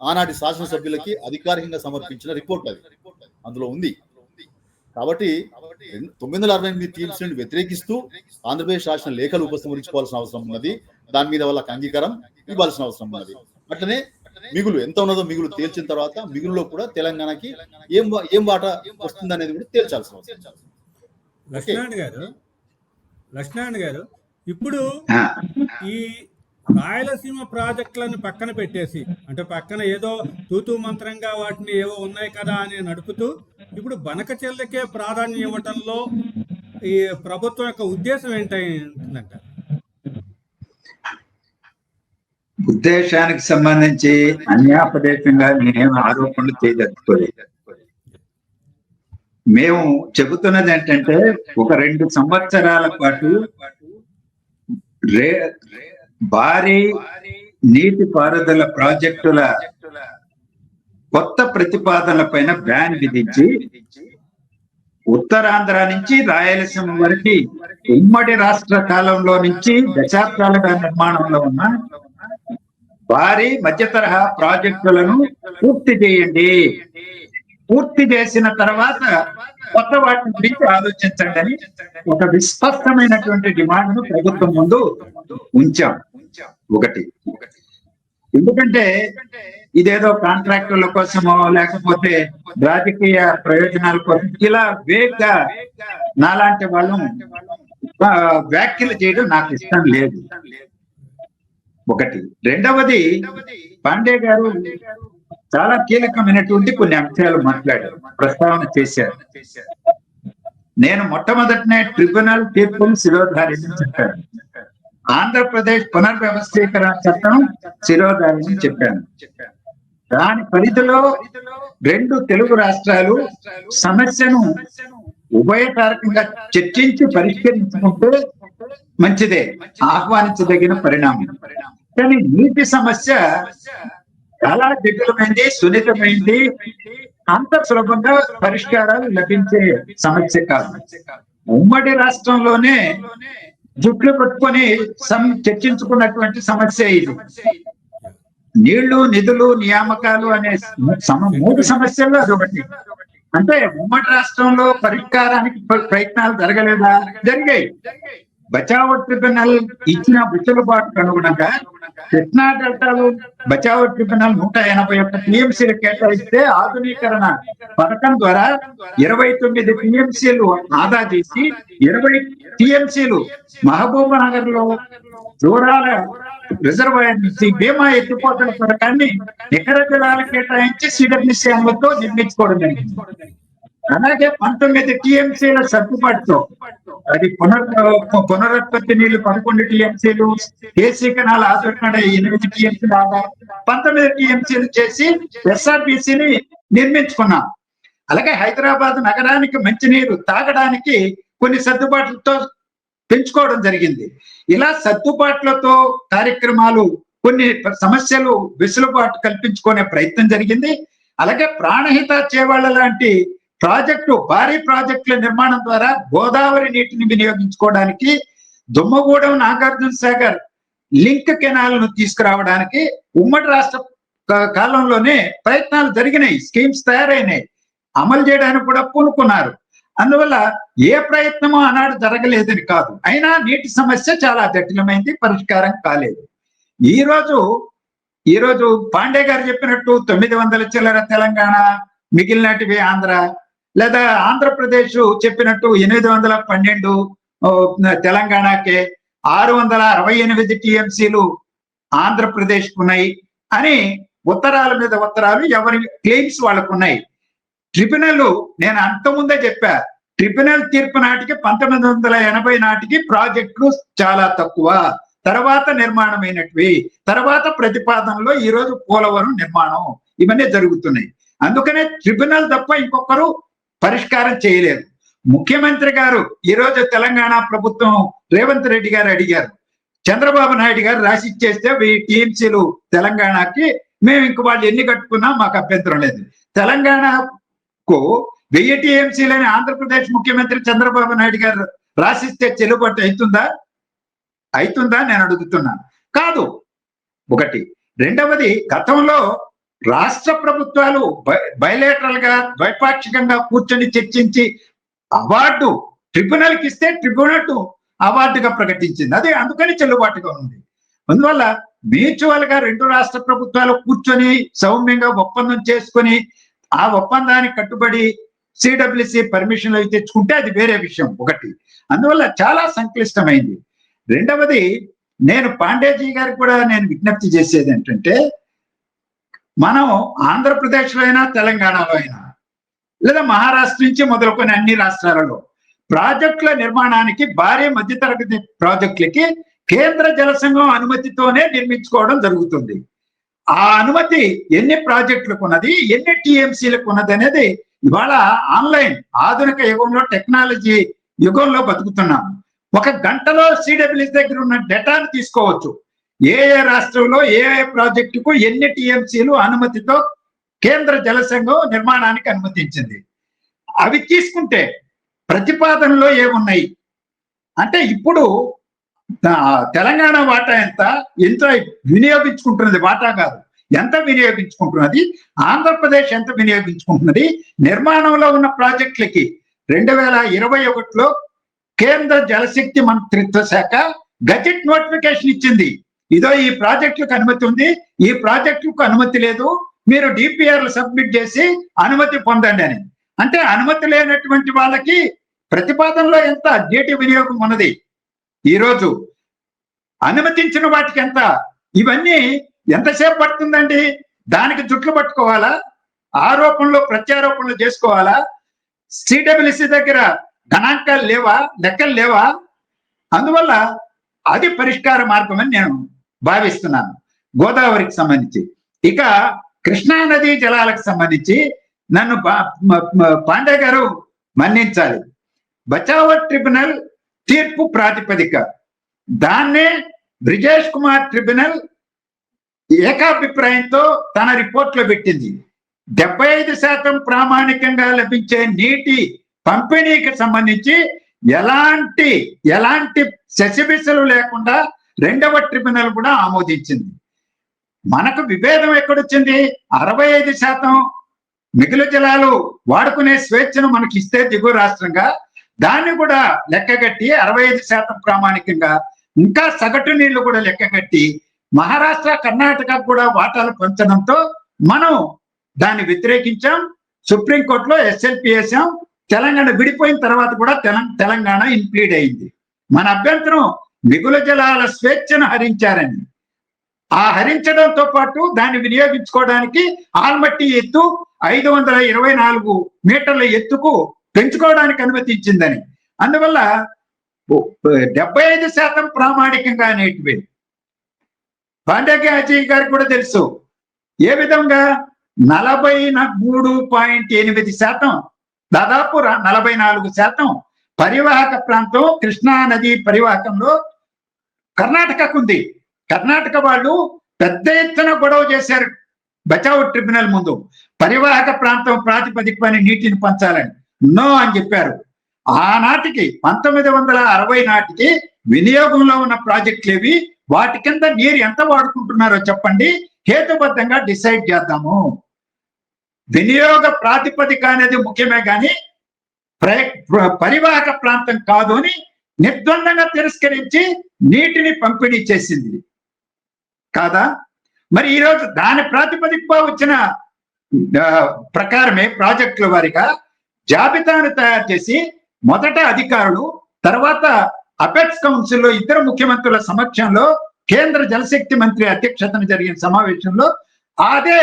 [SPEAKER 2] ఆనాటి శాసనసభ్యులకి అధికారికంగా సమర్పించిన రిపోర్ట్ అది అందులో ఉంది. కాబట్టి 968 టీఎంసీలను వ్యతిరేకిస్తూ ఆంధ్రప్రదేశ్ రాష్ట్ర లేఖలు ఉపసంహరించుకోవాల్సిన అవసరం ఉన్నది. దాని మీద వాళ్ళకి అంగీకారం ఇవ్వాల్సిన అవసరం ఉన్నది. అట్లనే మిగులు ఎంత ఉన్నదో మిగులు తేల్చిన తర్వాత మిగులులో కూడా తెలంగాణకి ఏం వాటా వస్తుంది అనేది కూడా తేల్చాల్సిన అవసరం.
[SPEAKER 1] లక్ష్మణ్ గారు ఇప్పుడు ఈ రాయలసీమ ప్రాజెక్టులను పక్కన పెట్టేసి అంటే పక్కన ఏదో తూతూ మంత్రంగా వాటిని ఏవో ఉన్నాయి కదా అని నడుపుతూ ఇప్పుడు బనకచెర్లకే ప్రాధాన్యం ఇవ్వటంలో ఈ ప్రభుత్వం యొక్క ఉద్దేశం ఏంటంట?
[SPEAKER 3] ఉద్దేశానికి సంబంధించి అన్యాపదేశంగా నేనేం ఆరోపణలు చేయదలుచుకోలేదు. మేము చెబుతున్నది ఏంటంటే ఒక 2 సంవత్సరాల పాటు రే భారీ నీటిపారుదల ప్రాజెక్టుల కొత్త ప్రతిపాదనల పైన బ్యాన్ విధించి ఉత్తరాంధ్ర నుంచి రాయలసీమ వరకు ఉమ్మడి రాష్ట్ర కాలంలో నుంచి దశాబ్దాలుగా నిర్మాణంలో ఉన్న భారీ మధ్య తరహా ప్రాజెక్టులను పూర్తి చేయండి, పూర్తి చేసిన తర్వాత కొత్త వాటి గురించి ఆలోచించండి అని ఒక విస్పష్టమైనటువంటి డిమాండ్ను ప్రభుత్వం ముందు ఉంచాం. ఒకటి, ఎందుకంటే ఇదేదో కాంట్రాక్టుల కోసమో లేకపోతే రాజకీయ ప్రయోజనాల కోసం ఇలా వేగ్గా నాలాంటి వాళ్ళు వ్యాఖ్యలు చేయడం నాకు ఇష్టం లేదు. ఒకటి. రెండవది, పాండే గారు చాలా కీలకమైనటువంటి కొన్ని అంశాలు మాట్లాడారు, ప్రస్తావన చేశారు. నేను మొట్టమొదటినే ట్రిబ్యునల్ తీర్పును శిరోధార్యం చెప్పాను, ఆంధ్రప్రదేశ్ పునర్వ్యవస్థీకరణ చట్టం శిరోధార్యం చెప్పాను. దాని పరిధిలో 2 తెలుగు రాష్ట్రాలు సమస్యను ఉభయతారకంగా చర్చించి పరిష్కరించుకుంటే మంచిదే, ఆహ్వానించదగిన పరిణామం. కానీ నీటి సమస్య చాలా జటిలమైంది, సున్నితమైంది, అంత సులభంగా పరిష్కారాలు లభించే సమస్య కాదు. ఉమ్మడి రాష్ట్రంలోనే జుట్లు పట్టుకొని చర్చించుకున్నటువంటి సమస్య ఇది. నీళ్లు, నిధులు, నియామకాలు అనే 3 సమస్యల్లో అదొకటి. అంటే ఉమ్మడి రాష్ట్రంలో పరిష్కారానికి ప్రయత్నాలు జరగలేదా? జరిగాయి. బచావో ట్రిబ్యునల్ ఇచ్చిన వెసులుబాటుకు అనుగుణంగా కృష్ణా డెల్టాలో బచావో ట్రిబ్యునల్ 181 టీఎంసీలు కేటాయిస్తే ఆధునీకరణ పథకం ద్వారా 29 టీఎంసీలు ఆదా చేసి 20 టీఎంసీలు మహబూబ్ నగర్ లో దూరాల రిజర్వాయర్ నుంచి భీమా ఎత్తిపోతల పథకాన్ని నికర జలాల కేటాయించి సిడబ్ల్యూసీ అనుమతితో నిర్మించుకోవడం జరిగింది. అలాగే 19 టీఎంసీల సర్దుబాటుతో అది పునరుత్పత్తి నీళ్లు 11 టీఎంసీలు, ఏసీ కెనాల ఆధునికరణ 8 టీఎంసీలు ఆదా 19 టీఎంసీలు చేసి ఎస్ఆర్బిసిని నిర్మించుకున్నాం. అలాగే హైదరాబాద్ నగరానికి మంచినీరు తాగడానికి కొన్ని సర్దుబాట్లతో పెంచుకోవడం జరిగింది. ఇలా సర్దుబాట్లతో కార్యక్రమాలు, కొన్ని సమస్యలు వెసులుబాటు కల్పించుకునే ప్రయత్నం జరిగింది. అలాగే ప్రాణహిత చేవళ్ళ లాంటి ప్రాజెక్టు, భారీ ప్రాజెక్టుల నిర్మాణం ద్వారా గోదావరి నీటిని వినియోగించుకోవడానికి, దుమ్మగూడెం నాగార్జున సాగర్ లింక్ కెనాల్ ను తీసుకురావడానికి ఉమ్మడి రాష్ట్ర కాలంలోనే ప్రయత్నాలు జరిగినాయి, స్కీమ్స్ తయారైనాయి, అమలు చేయడానికి కూడా పూనుకున్నారు. అందువల్ల ఏ ప్రయత్నమో ఆనాడు జరగలేదని కాదు, అయినా నీటి సమస్య చాలా జటిలమైంది, పరిష్కారం కాలేదు. ఈ రోజు పాండే గారు చెప్పినట్టు 900 చిల్లర తెలంగాణ, మిగిలినటివి ఆంధ్ర, లేదా ఆంధ్రప్రదేశ్ చెప్పినట్టు 812 తెలంగాణకే, 668 టీఎంసీలు ఆంధ్రప్రదేశ్ ఉన్నాయి అని ఉత్తరాల మీద ఉత్తరాలు, ఎవరి క్లెయిమ్స్ వాళ్ళకున్నాయి. ట్రిబ్యునల్, నేను అంతకుముందే చెప్పా, ట్రిబ్యునల్ తీర్పు నాటికి 1980 నాటికి ప్రాజెక్టులు చాలా తక్కువ, తర్వాత నిర్మాణమైనటివి, తర్వాత ప్రతిపాదనలో ఈ రోజు పోలవరం నిర్మాణం, ఇవన్నీ జరుగుతున్నాయి. అందుకనే ట్రిబ్యునల్ తప్ప ఇంకొకరు పరిష్కారం చేయలేదు. ముఖ్యమంత్రి గారు ఈ రోజు తెలంగాణ ప్రభుత్వం రేవంత్ రెడ్డి గారు అడిగారు, చంద్రబాబు నాయుడు గారు రాసి ఇచ్చేస్తే 1000 టీఎంసీలు తెలంగాణకి, మేము ఇంక వాళ్ళు ఎన్ని కట్టుకున్నా మాకు అభ్యంతరం లేదు. తెలంగాణకు 1000 టీఎంసీలని ఆంధ్రప్రదేశ్ ముఖ్యమంత్రి చంద్రబాబు నాయుడు గారు రాసిస్తే చెల్లుబాటు అవుతుందా నేను అడుగుతున్నాను. కాదు. ఒకటి. రెండవది, గతంలో రాష్ట్ర ప్రభుత్వాలు బయలేటరల్ గా, ద్వైపాక్షికంగా కూర్చొని చర్చించి అవార్డు ట్రిబ్యునల్కి ఇస్తే ట్రిబ్యునల్ అవార్డుగా ప్రకటించింది, అదే అందుకని చెల్లుబాటుగా ఉంది. అందువల్ల మ్యూచువల్ గా 2 రాష్ట్ర ప్రభుత్వాలు కూర్చొని సౌమ్యంగా ఒప్పందం చేసుకొని ఆ ఒప్పందానికి కట్టుబడి సిడబ్ల్యూసి పర్మిషన్లు అవి తెచ్చుకుంటే అది వేరే విషయం. ఒకటి. అందువల్ల చాలా సంక్లిష్టమైంది. రెండవది, నేను పాండేజీ గారికి కూడా నేను విజ్ఞప్తి చేసేది ఏంటంటే, మనం ఆంధ్రప్రదేశ్లో అయినా తెలంగాణలో అయినా లేదా మహారాష్ట్ర నుంచి మొదలుకొని అన్ని రాష్ట్రాలలో ప్రాజెక్టుల నిర్మాణానికి, భారీ మధ్యతరగతి ప్రాజెక్టులకి కేంద్ర జల సంఘం అనుమతితోనే నిర్మించుకోవడం జరుగుతుంది. ఆ అనుమతి ఎన్ని ప్రాజెక్టులకు ఉన్నది, ఎన్ని టీఎంసీలకు ఉన్నది అనేది ఇవాళ ఆన్లైన్ ఆధునిక యుగంలో టెక్నాలజీ యుగంలో బతుకుతున్నాం. ఒక గంటలో సిడబ్ల్యూఎస్ దగ్గర ఉన్న డేటాను తీసుకోవచ్చు. ఏ ఏ రాష్ట్రంలో ఏ ఏ ప్రాజెక్టుకు ఎన్ని టీఎంసీలు అనుమతితో కేంద్ర జల సంఘం నిర్మాణానికి అనుమతించింది. అవి తీసుకుంటే ప్రతిపాదనలో ఏమున్నాయి అంటే ఇప్పుడు తెలంగాణ వాటా ఎంత వినియోగించుకుంటున్నది, వాటా కాదు ఎంత వినియోగించుకుంటున్నది, ఆంధ్రప్రదేశ్ ఎంత వినియోగించుకుంటున్నది. నిర్మాణంలో ఉన్న ప్రాజెక్టులకి 2021లో కేంద్ర జలశక్తి మంత్రిత్వ శాఖ గజెట్ నోటిఫికేషన్ ఇచ్చింది. ఇదో ఈ ప్రాజెక్టులకు అనుమతి ఉంది, ఈ ప్రాజెక్టులకు అనుమతి లేదు, మీరు డిపిఆర్లు సబ్మిట్ చేసి అనుమతి పొందండి అని. అంటే అనుమతి లేనటువంటి వాళ్ళకి ప్రతిపాదనలో ఎంత నీటి వినియోగం ఉన్నది, ఈరోజు అనుమతించిన వాటికి ఎంత, ఇవన్నీ ఎంతసేపు పడుతుందండి? దానికి జుట్లు పట్టుకోవాలా, ఆరోపణలు ప్రత్యారోపణలు చేసుకోవాలా? సిడబ్ల్యూసి దగ్గర గణాంకాలు లేవా, లెక్కలు లేవా? అందువల్ల అది పరిష్కార మార్గం అని నేను భావిస్తున్నాను గోదావరికి సంబంధించి. ఇక కృష్ణా నదీ జలాలకు సంబంధించి నన్ను పాండే గారు మన్నించాలి. బచావో ట్రిబ్యునల్ తీర్పు ప్రాతిపదిక దాన్నే బ్రిజేష్ కుమార్ ట్రిబ్యునల్ ఏకాభిప్రాయంతో తన రిపోర్ట్ లో పెట్టింది. 75% ప్రామాణికంగా లభించే నీటి పంపిణీకి సంబంధించి ఎలాంటి శశిబిసలు లేకుండా రెండవ ట్రిబ్యునల్ కూడా ఆమోదించింది. మనకు విభేదం ఎక్కడొచ్చింది? 65% మిగులు జలాలు వాడుకునే స్వేచ్ఛను మనకి ఇస్తే దిగువ రాష్ట్రంగా దాన్ని కూడా లెక్కగట్టి 65% ప్రామాణికంగా ఇంకా సగటు నీళ్లు కూడా లెక్కగట్టి మహారాష్ట్ర కర్ణాటక కూడా వాటాలు పంచడంతో మనం దాన్ని వ్యతిరేకించాం. సుప్రీంకోర్టులో ఎస్ఎల్పి వేసాం. తెలంగాణ విడిపోయిన తర్వాత కూడా తెలంగాణ ఇన్ప్లీడ్ అయింది. మన అభ్యంతరం మిగులు జలాల స్వేచ్ఛను హరించారని. ఆ హరించడంతో పాటు దాన్ని వినియోగించుకోవడానికి ఆల్మట్టి ఎత్తు 524 మీటర్ల ఎత్తుకు పెంచుకోవడానికి అనుమతించిందని. అందువల్ల 75% ప్రామాణికంగా అనేటివి పాండ్యకి గారికి కూడా తెలుసు. ఏ విధంగా 43.8%, దాదాపు 44% పరివాహక ప్రాంతం కృష్ణా నది పరివాహకంలో కర్ణాటకకు ఉంది. కర్ణాటక వాళ్ళు పెద్ద ఎత్తున గొడవ చేశారు బచావో ట్రిబ్యునల్ ముందు, పరివాహక ప్రాంతం ప్రాతిపదికపైన నీటిని పంచాలని. నో అని చెప్పారు. ఆనాటికి 1960 నాటికి వినియోగంలో ఉన్న ప్రాజెక్టులు ఏవి, వాటి కింద నీరు ఎంత వాడుకుంటున్నారో చెప్పండి, హేతుబద్ధంగా డిసైడ్ చేద్దాము. వినియోగ ప్రాతిపదిక అనేది ముఖ్యమే కానీ పరివాహక ప్రాంతం కాదు అని నిర్ద్వందంగా తిరస్కరించి నీటిని పంపిణీ చేసింది కాదా? మరి ఈరోజు దాని ప్రాతిపదికగా వచ్చిన ప్రకారమే ప్రాజెక్టుల వారిగా జాబితాను తయారు చేసి మొదట అధికారులు, తర్వాత అపెక్స్ కౌన్సిల్లో ఇద్దరు ముఖ్యమంత్రుల సమక్షంలో కేంద్ర జలశక్తి మంత్రి అధ్యక్షతన జరిగిన సమావేశంలో అదే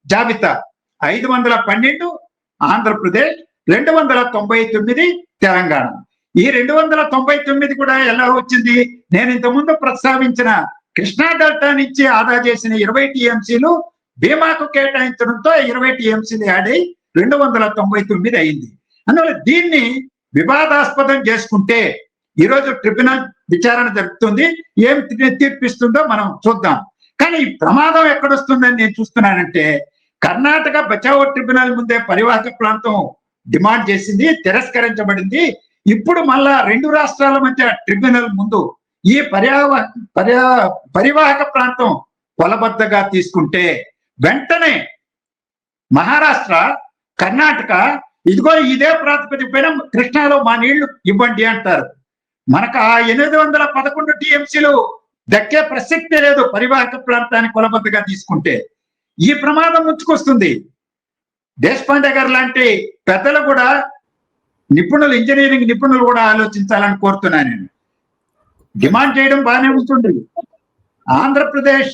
[SPEAKER 3] జాబితా 512 ఆంధ్రప్రదేశ్, 299 తెలంగాణ. ఈ 299 కూడా ఎలా వచ్చింది? నేను ఇంతకుముందు ప్రస్తావించిన కృష్ణా డెల్టా నుంచి ఆదా చేసిన 20 టీఎంసీలు బీమాకు కేటాయించడంతో 20 టీఎంసీలు యాడ్ అయి 299 అయింది. అందువల్ల దీన్ని వివాదాస్పదం చేసుకుంటే ఈరోజు ట్రిబ్యునల్ విచారణ జరుపుతుంది, ఏం తీర్పిస్తుందో మనం చూద్దాం. కానీ ఈ ప్రమాదం ఎక్కడొస్తుందని నేను చూస్తున్నానంటే, కర్ణాటక బచావో ట్రిబ్యునల్ ముందే పరివాహక ప్రాంతం డిమాండ్ చేసింది, తిరస్కరించబడింది. ఇప్పుడు మళ్ళా రెండు రాష్ట్రాల మధ్య ట్రిబ్యునల్ ముందు ఈ పరివాహక ప్రాంతం కొలబద్దగా తీసుకుంటే వెంటనే మహారాష్ట్ర, కర్ణాటక ఇదిగో ఇదే ప్రాతిపదిక పైన కృష్ణాలో మా నీళ్లు ఇవ్వండి అంటారు. మనకు ఆ 811 టీఎంసీలు దక్కే ప్రసక్తే లేదు పరివాహక ప్రాంతాన్ని కొలబద్దగా తీసుకుంటే. ఈ ప్రమాదం ముంచుకొస్తుంది. దేశపాండే గారు లాంటి పెద్దలు కూడా, నిపుణులు, ఇంజనీరింగ్ నిపుణులు కూడా ఆలోచించాలని కోరుతున్నాను నేను. డిమాండ్ చేయడం బాగానే ఉంటుంది. ఆంధ్రప్రదేశ్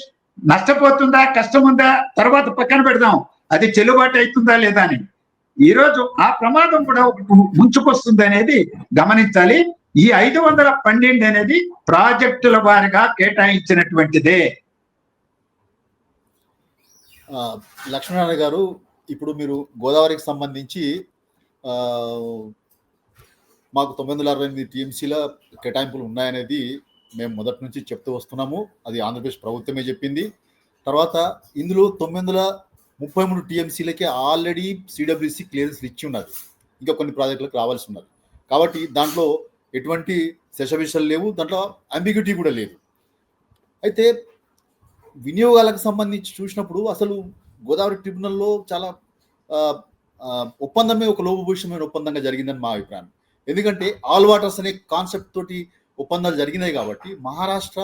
[SPEAKER 3] నష్టపోతుందా, కష్టం ఉందా తర్వాత పక్కన పెడదాం, అది చెల్లుబాటు అవుతుందా లేదా అని. ఈరోజు ఆ ప్రమాదం కూడా ముంచుకొస్తుంది అనేది గమనించాలి. ఈ 512 అనేది ప్రాజెక్టుల వారిగా కేటాయించినటువంటిదే.
[SPEAKER 2] లక్ష్మీనారాయణ గారు, ఇప్పుడు మీరు గోదావరికి సంబంధించి మాకు 968 టీఎంసీల కేటాయింపులు ఉన్నాయనేది మేము మొదటి నుంచి చెప్తూ వస్తున్నాము. అది ఆంధ్రప్రదేశ్ ప్రభుత్వమే చెప్పింది. తర్వాత ఇందులో 933 టీఎంసీలకే ఆల్రెడీ సిడబ్ల్యూసి క్లియరెన్స్ ఇచ్చి ఉన్నది. ఇంకా కొన్ని ప్రాజెక్టులకు రావాల్సి ఉన్నది. కాబట్టి దాంట్లో ఎటువంటి శశవిషలు లేవు, దాంట్లో అంబిగ్యూటీ కూడా లేదు. అయితే వినియోగాలకు సంబంధించి చూసినప్పుడు అసలు గోదావరి ట్రిబ్యునల్లో చాలా ఒప్పందమే ఒక లోపభూషమైన ఒప్పందంగా జరిగిందని మా అభిప్రాయం. ఎందుకంటే ఆల్ వాటర్స్ అనే కాన్సెప్ట్ తోటి ఒప్పందాలు జరిగినాయి కాబట్టి మహారాష్ట్ర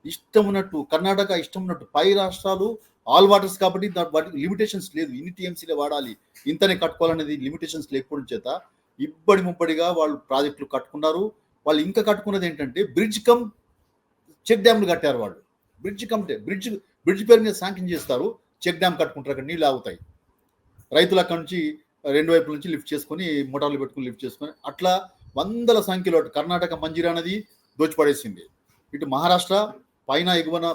[SPEAKER 2] ఇష్టం ఉన్నట్టు, కర్ణాటక ఇష్టం ఉన్నట్టు, పై రాష్ట్రాలు ఆల్ వాటర్స్ కాబట్టి వాటికి లిమిటేషన్స్ లేదు, ఇన్ని టీఎంసీలే వాడాలి, ఇంతనే కట్టుకోవాలనేది లిమిటేషన్స్ లేకపోవడం చేత ఇబ్బడి ముబ్బడిగా వాళ్ళు ప్రాజెక్టులు కట్టుకున్నారు. వాళ్ళు ఇంకా కట్టుకున్నది ఏంటంటే బ్రిడ్జ్ కమ్ చెక్ డ్యామ్లు కట్టారు. వాళ్ళు బ్రిడ్జ్ పేరు మీద శాంక్షన్ చేస్తారు, చెక్ డ్యామ్ కట్టుకుంటారు, అక్కడ నీళ్ళు ఆగుతాయి. రైతులు అక్కడ నుంచి రెండు వైపుల నుంచి లిఫ్ట్ చేసుకొని, మోటార్లు పెట్టుకుని లిఫ్ట్ చేసుకొని, అట్లా వందల సంఖ్యలో కర్ణాటక మంజీరా నది దోచిపడేసింది. ఇటు మహారాష్ట్ర పైన ఎగువన